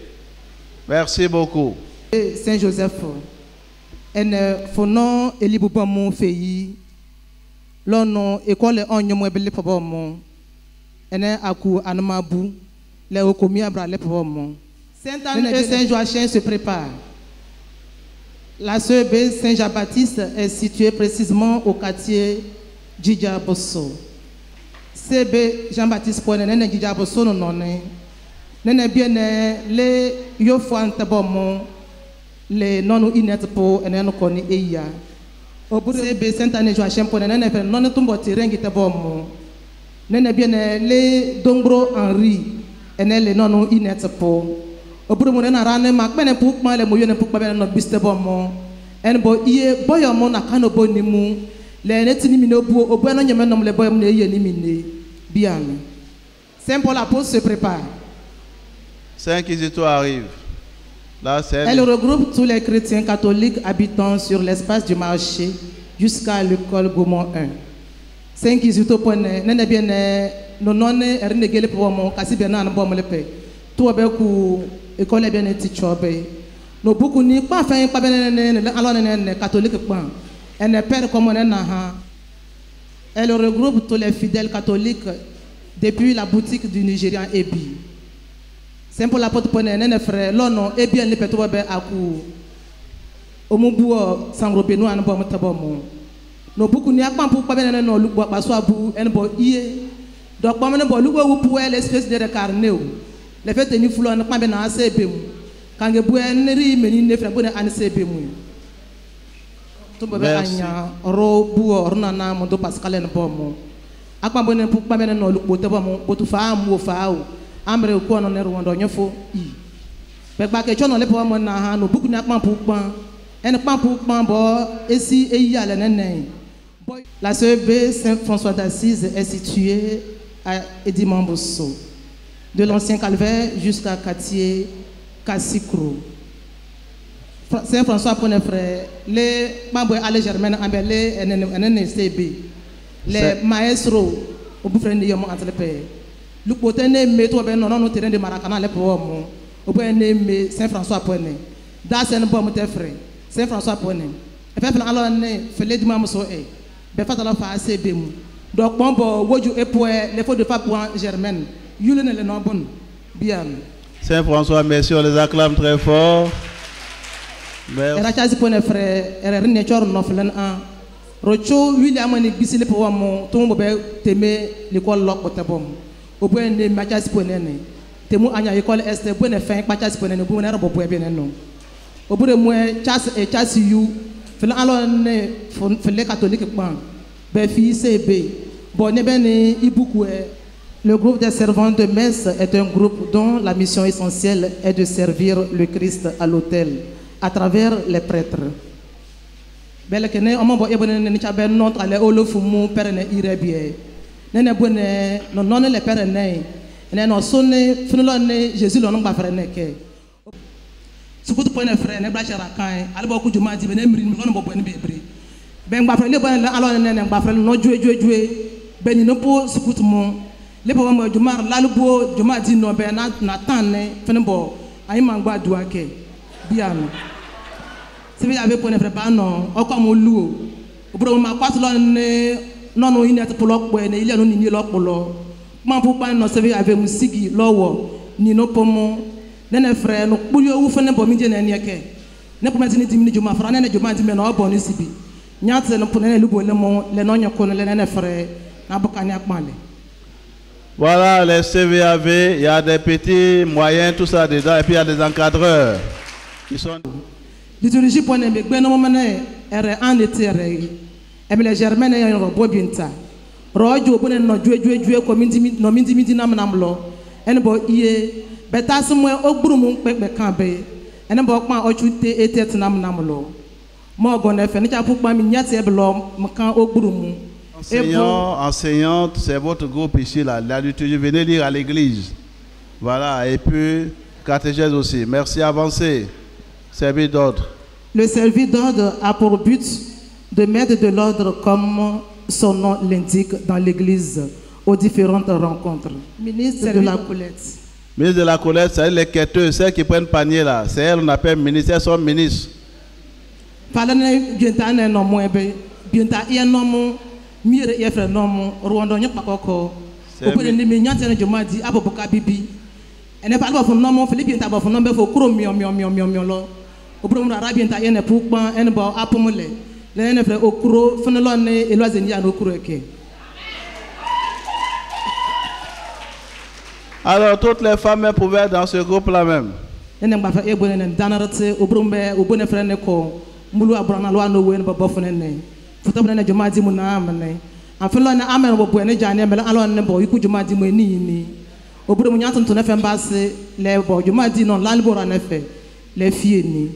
Merci beaucoup. Saint-Joseph, en fonon elibuba mon feyi, l'on école en yomwebele pabomon, en aku anamabu, les okomi abra le pabomon. Saint-Anne et Saint-Joachim se préparent. La CEB Saint-Jean-Baptiste est située précisément au quartier Djidja Bosso. CEB Jean-Baptiste Poine nene Djidja Bosso no nonne. Nene bien le yofo antabomon le nonu inet po eneno koni eya. CEB Saint-Anne Joachim Poine nene fe nonu tumbo tirengi tabomon. Nene bien le Dongro Henri enele nonu inet po. Oburu mo na rane mak bene puk ma le mo yone puk ba bene no biste bomo en bo iye boyo mo na kano bo ni mu le netini mi no bu obu no nyeme nom le boyo mo na iye ni mi ne bien. Saint Paul l'apôtre se prépare. Saint Inquisiteur arrive. Là, elle regroupe tous les chrétiens catholiques habitant sur l'espace du marché jusqu'à l'école Gaumont 1. Saint Inquisiteur pone nene bien no nonne erne gele po mo kasi bien na bo mo le pe. Tout beku école bien eti chobe no buku ni pa fin pa ben alors ne catholique pa en père comme on na ha. Elle regroupe tous les fidèles catholiques depuis la boutique du Nigérian Ebi. C'est pour la porte pour les frères. Là, non, et bien les pétrole à coup. Au Mubu, sans repéno, à ne pas me tabac. No beaucoup n'y a pas pour pas bien non look pas soit pour un bon ié. Donc, pas même bon look où pour l'espèce de carnet. Les fêtes ni flou n'a pas bien assez bien. Quand vous boire ne rit mais ni ne fait pas un assez bien. Tout le monde a robu ornana mon do Pascal ne pas mon. À quoi bon pour pas bien non look pour tabac mon pour tout faire mon faire. Ambre ou quoi non est rwanda nyofo i. Mais pas que tu n'en les pas mon na no beaucoup n'y a pas pour pan. Un pan pour pan bo ici et y a la nene. La CEB Saint-François d'Assise est située à Edimambosso, de l'ancien calvaire jusqu'à Quartier Cassikro. Saint-François pour les frères, les membres à Germaine embellés et CB, les maestros au bouffon de Yom entre les pères. Le côté né métro ben non terrain de Maracana les pauvres, au point né Saint-François pour né. Dans c'est un bon frère, Saint-François pour né. Et fait alors né, fait les Edimambosso et. Donc, bon, les faux de pas pour Germaine. Bien. Saint-François, merci, on les acclame très fort. Merci. Rocho William ni bisile pour mon tombe témé l'école lock potabom. Au point de Mathias Ponene. Temu anya école est bonne fin Mathias Ponene pour n'être pas bien non. Au bout de moi, Chas et Chas you. Alors, les catholiques, le groupe des servants de messe est un groupe dont la mission essentielle est de servir le Christ à l'autel à travers les prêtres. Sukutu point frère ne blache rakan albo ku juma di be ne miri no bo ne bebre ben gba frère le bon alo ne gba frère no jue ben ni no po sukutu mo le po mo juma la lubo juma di no be na tan ne fene bo ayi ma gba duwa ke bia no se bi ave point frère ba no o ko mo lu o obro ma kwat lo ne no no ine to polo po ne ile no ni lo polo ma pu pa no se bi ave musiki lowo ni no po mo nene frère no kpulio wu fene bo mi je na nieke ne pometi ni dimini juma fra nene juma di me no bo ni sibi nyate no ponene lubo le mo le no nyako le nene frère na bokani akmale. Voilà les CVAV, il y a des petits moyens tout ça dedans et puis il y a des encadreurs qui sont liturgie point me gbe no mene ere an etere e me le germaine ya ro bo binta rojo bo ne no jue ko minti nam lo en bo iye beta somwe ogburum pekpe kan be ene bo kpan ochute etet nam lo mo go ne fe ni cha pukpa mi nyate e blo kan ogburum. Enseignante, c'est votre groupe ici là, la liturgie, venez lire à l'église. Voilà, et puis catéchèse aussi. Merci, avancez. Service d'ordre. Le service d'ordre a pour but de mettre de l'ordre comme son nom l'indique dans l'église aux différentes rencontres. Ministre de la Collecte. Ministre de la Collecte, c'est les quêteux, celles qui prennent panier là. C'est elles qu'on appelle ministres, elles sont ministres. Parlez bien non moins bien non mire ye frère non Rwanda nyok pakoko. Au point de ne nyante na joma di aboboka bibi. Ene pa albo fon non Philippe ta ba fon non be fo kuro mio lo. Au point de arabien ta yene pour pan ene ba apomole. Le ene frère okuro fon lo ne eloazeni ya no kuro eke. Alors toutes les femmes pouvaient être dans ce groupe là même. Ene ngba fa e bonene danarate obrumbe obone frère ne ko mulu abrana lo no we ne ba bofone ne. Futabana joma di mu na amane. Afelo na amen bo bo ne jane mele alo ne bo iku joma di mu ni. Obrum nyato to ne fe mbase le bo joma di non la libora ne fe le fie ni.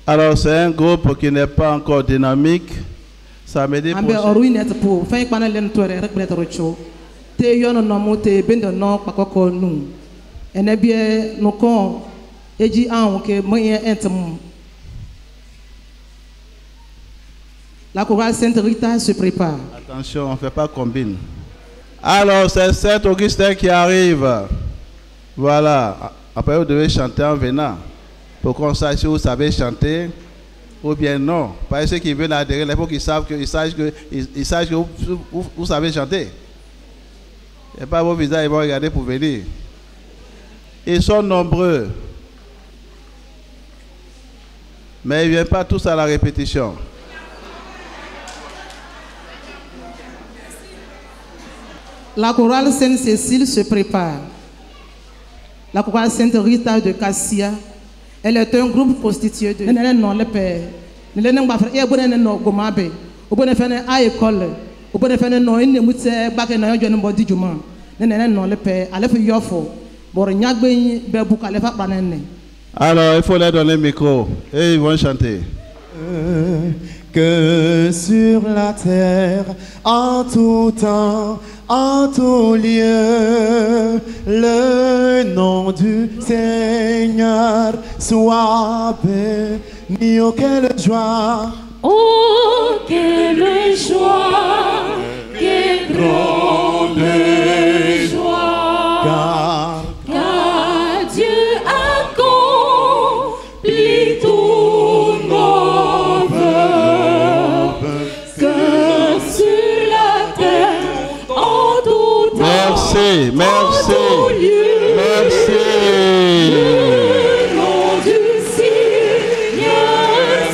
Alors c'est un groupe qui n'est pas encore dynamique. Ça me dit ambe oruine pour fin pana len to rek breto cho. Te yono no mo te bendo no pakoko nu. Ene bie no kon eji an ke moyen entem. La chorale Sainte Rita se prépare. Attention, on ne fait pas combine. Alors, c'est Saint Augustin qui arrive. Voilà. Après, vous devez chanter en venant. Pour qu'on sache si vous savez chanter ou bien non. Parce que ceux qui veulent adhérer, il faut qu'ils sachent que vous savez chanter. Et pas vos visages, ils vont regarder pour venir. Ils sont nombreux. Mais ils ne viennent pas tous à la répétition. La chorale Sainte-Cécile se prépare. La chorale Sainte Rita de Cassia, elle est un groupe constitué de... Alors, il faut leur donner le micro et ils vont chanter. Que sur la terre, en tout temps, en tout lieu, le nom du Seigneur soit béni. Oh, quelle joie! Oh, quelle joie, quelle grande joie, car Dieu accomplit tous nos vœux, que sur la terre, en tout temps, Merci, merci, en tout lieu, merci. le nom du Seigneur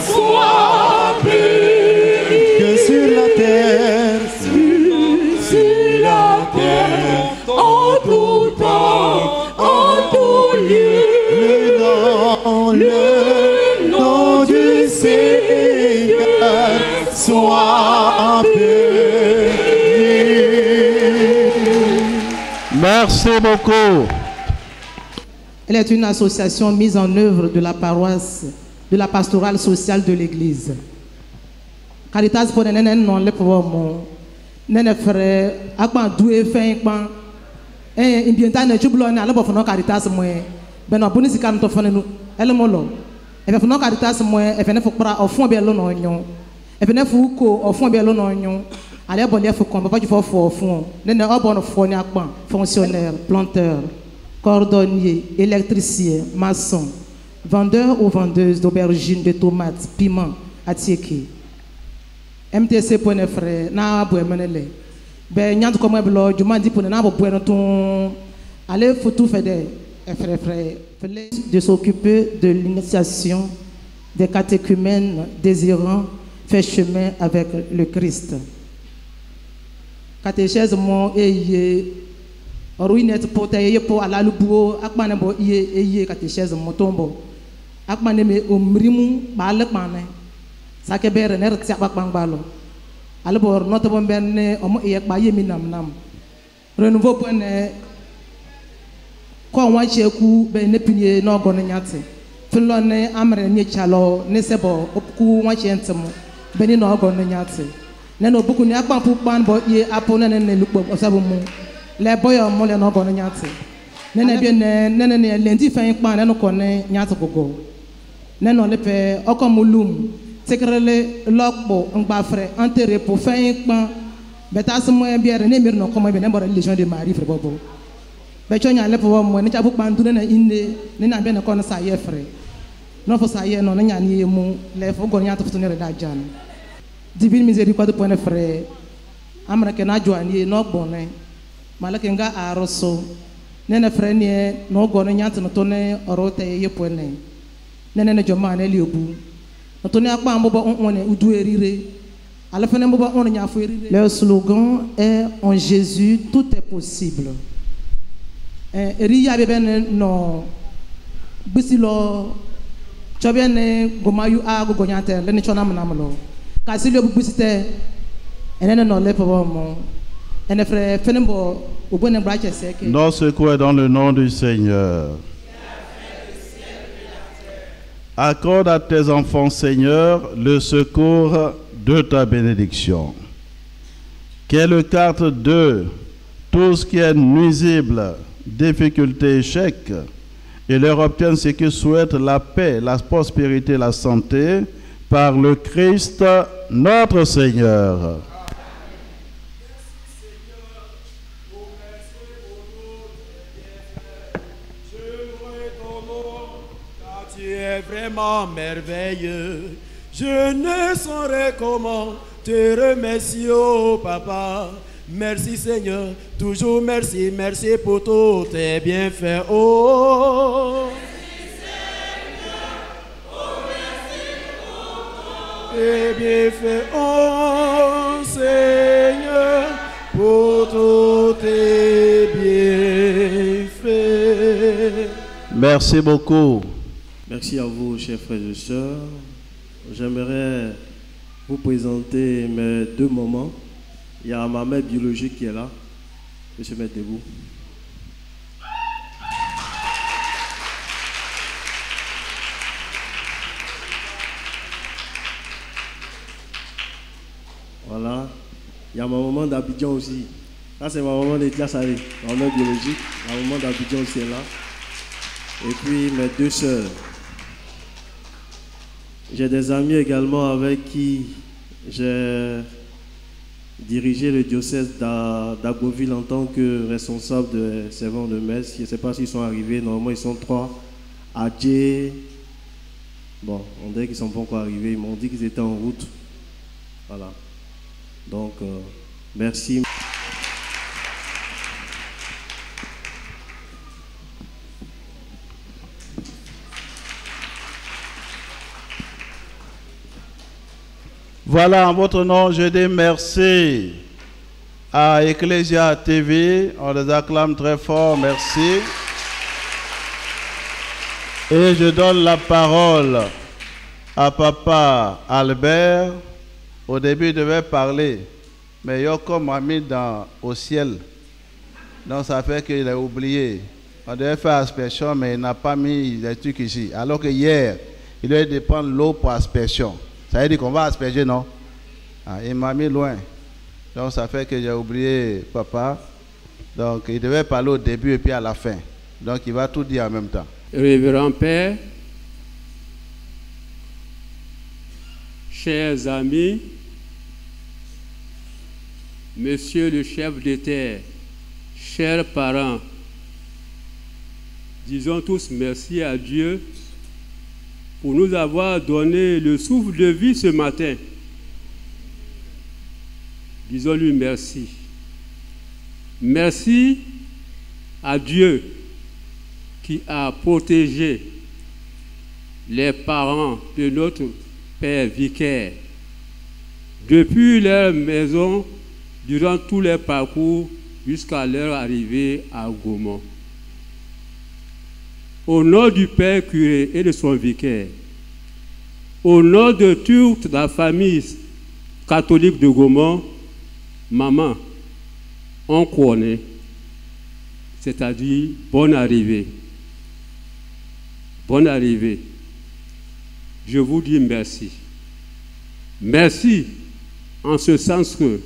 soit béni. Que sur la terre, Sur la terre, en tout temps, en tout lieu, le nom du Seigneur soit béni. Merci beaucoup. Elle est une association mise en œuvre de la paroisse, de la pastorale sociale de l'Église. Caritas pour nene non le pour mon nene frère akpan doué fin pan imbienta na jublo na le bofono Caritas mo be no boni sika nto fone no ele mo lo e be fono Caritas mo e fe ne fukra ofon be lo no nyon e fe ne fuko ofon be lo no nyon ale bo le fukon papa ju fo ofon nene obo no fo ni akpan fonctionnaire planteur cordonnier électricien maçon vendeur ou vendeuse d'aubergines de tomates piments atieki MTC pour les frères, na boue menele. Ben nyant comme blo, juma di pour na bo boue ton. Allez faut tout faire des frères, de s'occuper de l'initiation des catéchumènes désirant faire chemin avec le Christ. Catéchèse mon eye ruinette pour tayer pour ala lubuo akmane bo eye catéchèse mon tombo. Akmane me omrimu balak mane. Sake bere ner tsiak bak bang balo albor noto bon benne omo yek ba yemi nam nam renouveau pone ko wan cheku be ne pinie no go ne nyate filo ne amre nye chalo ne sebo opku wan chentemo be ni no go ne nyate ne no buku ni akpan pu pan bo ye apo ne ne lukpo osabo mu le boyo mo le no go ne nyate ne ne bi ne lendi fan pan ne no ko ne nyate gogo ne no le pe okomulum sekrele lokbo ngbafre enterré pour fin pan betas mo biere ne mir no komo be ne bora légion de Marie frère bobo be chonya le po mo ne chabu pandu na inde ne na be ne kono sa ye frère no fo sa ye no nya ni mu le fo go nya to fo ne da jan divine miséricorde pour ne frère amra ke na joani no gbone malake nga aroso ne ne frère ne no go nya to ne orote ye po ne ne joma ne liobu. Leur slogan est en Jésus tout est possible. Nos secours est dans le nom du Seigneur. Accorde à tes enfants, Seigneur, le secours de ta bénédiction. Qu'elle carte de tout ce qui est nuisible, difficulté, échec, et leur obtienne ce qu'ils souhaitent, la paix, la prospérité, la santé, par le Christ notre Seigneur. Vraiment merveilleux, je ne saurais comment te remercier, oh papa. Merci Seigneur, toujours merci, merci pour tous tes bienfaits. Oh, tes bienfaits, oh Seigneur, pour tous tes bienfaits. Merci beaucoup. Merci à vous, chers frères et sœurs. J'aimerais vous présenter mes deux mamans. Il y a ma mère biologique qui est là. Je vais se mettre debout. Voilà. Il y a ma maman d'Abidjan aussi. Ça, c'est ma maman de Tiassari, ma mère biologique. La maman d'Abidjan aussi est là. Et puis mes deux sœurs. J'ai des amis également avec qui j'ai dirigé le diocèse d'Agboville en tant que responsable de servants de messe. Je ne sais pas s'ils sont arrivés. Normalement, ils sont 3. Adjé. Bon, on dirait qu'ils ne sont pas encore arrivés. Ils m'ont dit qu'ils étaient en route. Voilà. Donc, merci. Voilà, en votre nom, je dis merci à Ecclesia TV. On les acclame très fort, merci. Et je donne la parole à Papa Albert. Au début, il devait parler, mais Yoko m'a mis au ciel. Donc ça fait qu'il a oublié. On devait faire aspersion, mais il n'a pas mis les trucs ici. Alors que hier, il devait dépendre l'eau pour aspersion. Ça veut dire qu'on va asperger, non? Ah, il m'a mis loin. Donc ça fait que j'ai oublié papa. Donc il devait parler au début et puis à la fin. Donc il va tout dire en même temps. Révérend Père, chers amis, Monsieur le chef de terre, chers parents, disons tous merci à Dieu pour nous avoir donné le souffle de vie ce matin. Disons-lui merci. Merci à Dieu qui a protégé les parents de notre Père vicaire depuis leur maison durant tous les parcours jusqu'à leur arrivée à Gaumont. Au nom du Père curé et de son vicaire, au nom de toute la famille catholique de Gaumont, maman, on connaît, c'est-à-dire bonne arrivée. Bonne arrivée. Je vous dis merci. Merci en ce sens que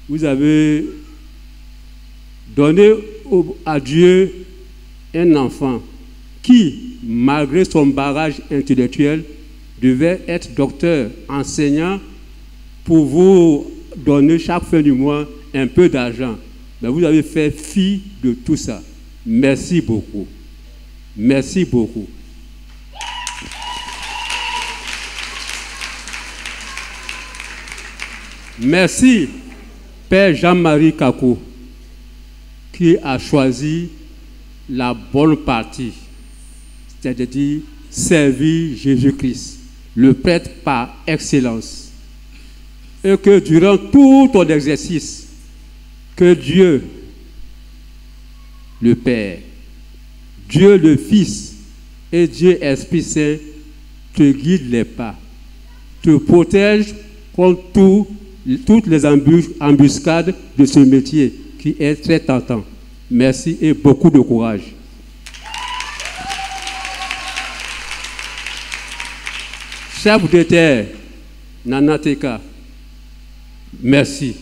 vous avez donné à Dieu un enfant qui, malgré son bagage intellectuel, devait être docteur, enseignant, pour vous donner chaque fin du mois un peu d'argent. Mais vous avez fait fi de tout ça. Merci beaucoup. Merci beaucoup. Merci, Père Jean-Marie Kakou, qui a choisi la bonne partie, c'est-à-dire servir Jésus-Christ, le prêtre par excellence. Et que durant tout ton exercice, que Dieu, le Père, Dieu le Fils et Dieu Esprit Saint te guident les pas, te protègent contre toutes les embuscades de ce métier qui est très tentant. Merci et beaucoup de courage. Chef de terre, Nanateka, merci.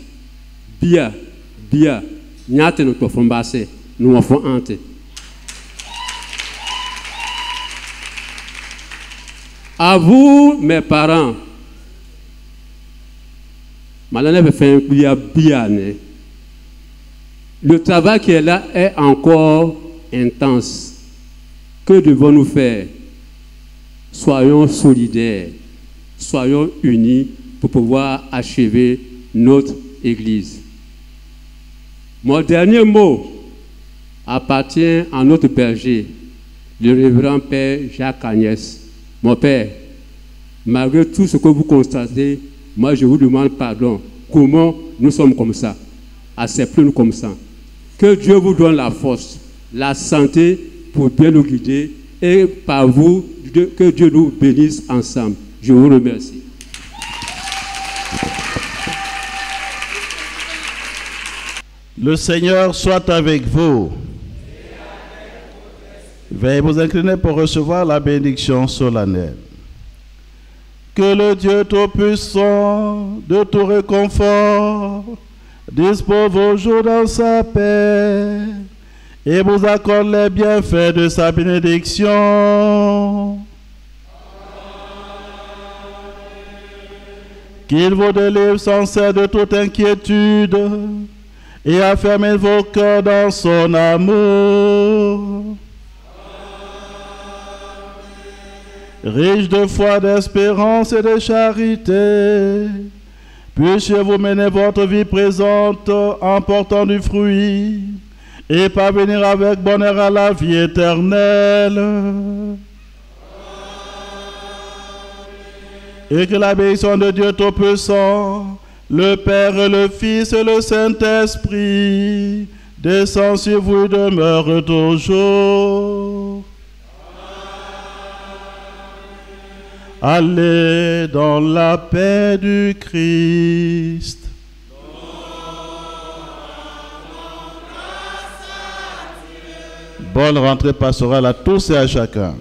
Bia, nyate notre fombase, nous en faisons ante. À vous, mes parents, le travail qui est là est encore intense. Que devons-nous faire? Soyons solidaires, soyons unis pour pouvoir achever notre Église. Mon dernier mot appartient à notre berger, le révérend Père Jacques Agnès. Mon Père, malgré tout ce que vous constatez, moi je vous demande pardon. Comment nous sommes comme ça? Acceptez-nous comme ça. Que Dieu vous donne la force, la santé pour bien nous guider et par vous, que Dieu nous bénisse ensemble. Je vous remercie. Le Seigneur soit avec vous. Veuillez vous incliner pour recevoir la bénédiction solennelle. Que le Dieu Tout-Puissant, de tout réconfort, dispose vos jours dans sa paix et vous accorde les bienfaits de sa bénédiction. Qu'il vous délivre sans cesse de toute inquiétude et affermit vos cœurs dans son amour. Riche de foi, d'espérance et de charité, puissiez-vous mener votre vie présente en portant du fruit et parvenir avec bonheur à la vie éternelle. Et que la bénédiction de Dieu Tout-Puissant, le Père, le Fils et le Saint-Esprit descend sur vous et demeure toujours. Allez dans la paix du Christ. Bonne rentrée pastorale à tous et à chacun.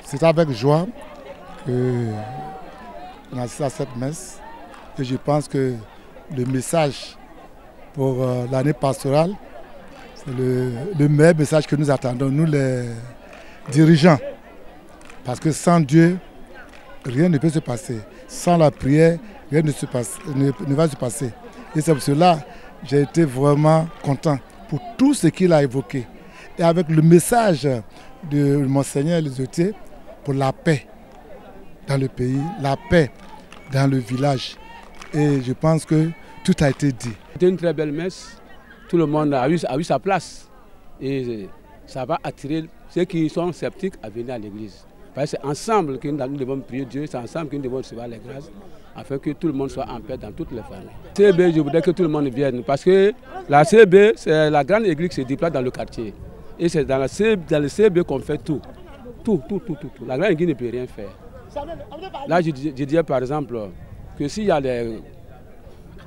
C'est avec joie qu'on assiste à cette messe et je pense que le message pour l'année pastorale, c'est le meilleur message que nous attendons, nous les dirigeants. Parce que sans Dieu, rien ne peut se passer. Sans la prière, rien ne va se passer. Et c'est pour cela que j'ai été vraiment content pour tout ce qu'il a évoqué. Et avec le message de Monseigneur Lizotier, pour la paix dans le pays, la paix dans le village. Et je pense que tout a été dit. C'était une très belle messe. Tout le monde a eu sa place. Et ça va attirer ceux qui sont sceptiques à venir à l'église. Parce que c'est ensemble que nous devons prier Dieu, c'est ensemble que nous devons recevoir les grâces, afin que tout le monde soit en paix dans toutes les familles. CB, je voudrais que tout le monde vienne, parce que la CB, c'est la grande église qui se déplace dans le quartier. Et c'est dans le CB qu'on fait tout. Tout. La grande église ne peut rien faire. Là, je disais par exemple que s'il y a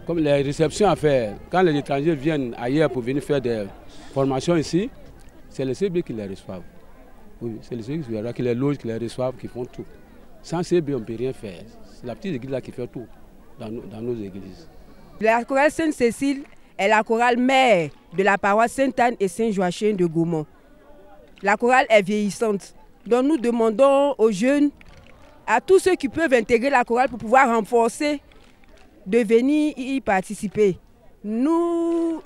comme les réceptions à faire, quand les étrangers viennent ailleurs pour venir faire des formations ici, c'est le CB qui les reçoivent. Oui, c'est le CB qui les loge, qui les reçoivent, qui font tout. Sans CB, on ne peut rien faire. C'est la petite église là qui fait tout dans nos églises. La chorale Sainte-Cécile est la chorale mère de la paroisse Sainte-Anne et Saint-Joachim de Gaumont. La chorale est vieillissante. Donc nous demandons aux jeunes, à tous ceux qui peuvent intégrer la chorale pour pouvoir renforcer, de venir y participer. Nos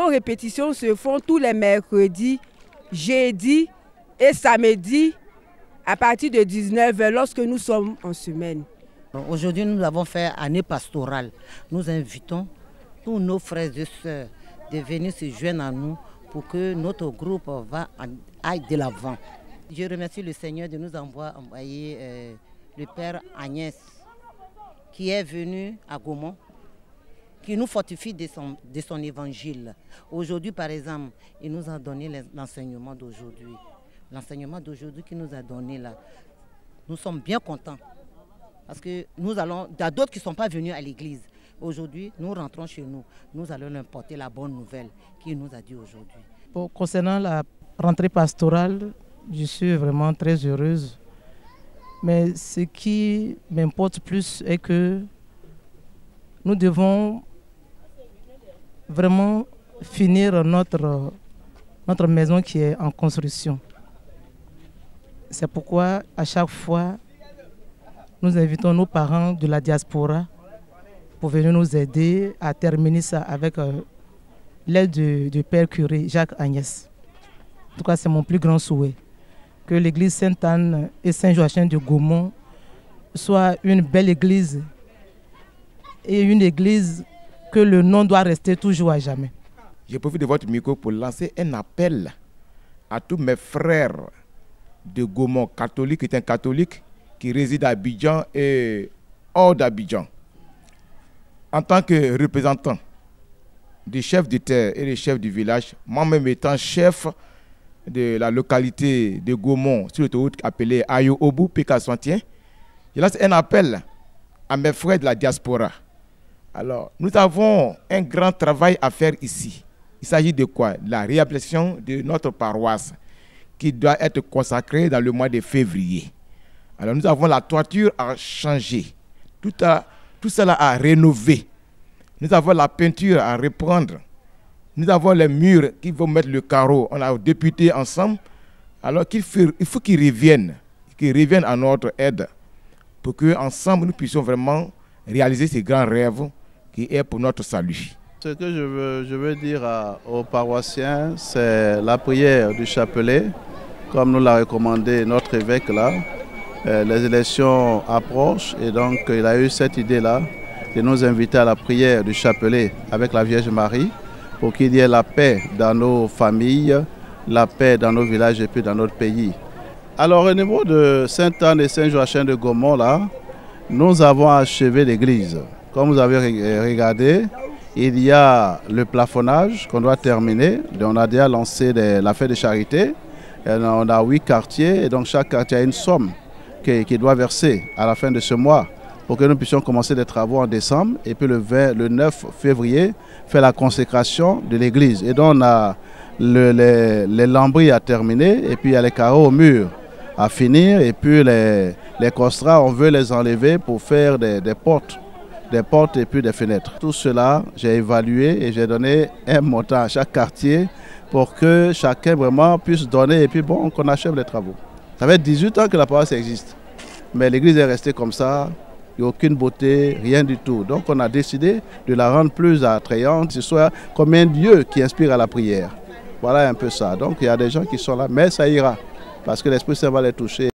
répétitions se font tous les mercredis, jeudis et samedis à partir de 19h lorsque nous sommes en semaine. Aujourd'hui, nous avons fait année pastorale. Nous invitons tous nos frères et sœurs de venir se joindre à nous pour que notre groupe aille de l'avant. Je remercie le Seigneur de nous envoyer le Père Agnès qui est venu à Gaumont, qui nous fortifie de son évangile. Aujourd'hui, par exemple, il nous a donné l'enseignement d'aujourd'hui. L'enseignement d'aujourd'hui qu'il nous a donné là, nous sommes bien contents. Parce que il y a d'autres qui ne sont pas venus à l'église. Aujourd'hui, nous rentrons chez nous. Nous allons leur porter la bonne nouvelle qu'il nous a dit aujourd'hui. Concernant la rentrée pastorale, je suis vraiment très heureuse. Mais ce qui m'importe plus est que nous devons vraiment finir notre notre maison qui est en construction. C'est pourquoi à chaque fois, nous invitons nos parents de la diaspora pour venir nous aider à terminer ça avec l'aide du Père curé Jacques Agnès. En tout cas, c'est mon plus grand souhait, que l'église Sainte-Anne et Saint-Joachim de Gaumont soit une belle église et une église que le nom doit rester toujours à jamais. Je profite de votre micro pour lancer un appel à tous mes frères de Gaumont, catholiques, chrétiens catholiques, qui résident à Abidjan et hors d'Abidjan. En tant que représentant des chefs de terre et des chefs du village, moi-même étant chef de la localité de Gaumont, sur l'autoroute appelée Ayo Obu, Péka-Sontien, je lance un appel à mes frères de la diaspora. Alors, nous avons un grand travail à faire ici. Il s'agit de quoi? La réhabilitation de notre paroisse qui doit être consacrée dans le mois de février. Alors, nous avons la toiture à changer, tout cela à rénover. Nous avons la peinture à reprendre. Nous avons les murs qui vont mettre le carreau. On a député ensemble. Alors il faut qu'ils reviennent à notre aide pour qu'ensemble nous puissions vraiment réaliser ces grands rêves qui est pour notre salut. Ce que je veux dire aux paroissiens, c'est la prière du chapelet, comme nous l'a recommandé notre évêque là. Les élections approchent et donc il a eu cette idée-là de nous inviter à la prière du chapelet avec la Vierge Marie pour qu'il y ait la paix dans nos familles, la paix dans nos villages et puis dans notre pays. Alors au niveau de Sainte-Anne et Saint-Joachim de Gaumont, là, nous avons achevé l'église. Comme vous avez regardé, il y a le plafonnage qu'on doit terminer. On a déjà lancé la fête de charité. On a 8 quartiers et donc chaque quartier a une somme qui doit verser à la fin de ce mois pour que nous puissions commencer les travaux en décembre et puis le 9 février faire la consécration de l'église. Et donc on a les lambris à terminer et puis il y a les carreaux au mur à finir et puis les costrats on veut les enlever pour faire des portes et puis des fenêtres. Tout cela, j'ai évalué et j'ai donné un montant à chaque quartier pour que chacun vraiment puisse donner et puis bon, qu'on achève les travaux. Ça fait 18 ans que la paroisse existe, mais l'église est restée comme ça, il n'y a aucune beauté, rien du tout. Donc on a décidé de la rendre plus attrayante, ce soit comme un lieu qui inspire à la prière. Voilà un peu ça. Donc il y a des gens qui sont là, mais ça ira, parce que l'Esprit Saint va les toucher.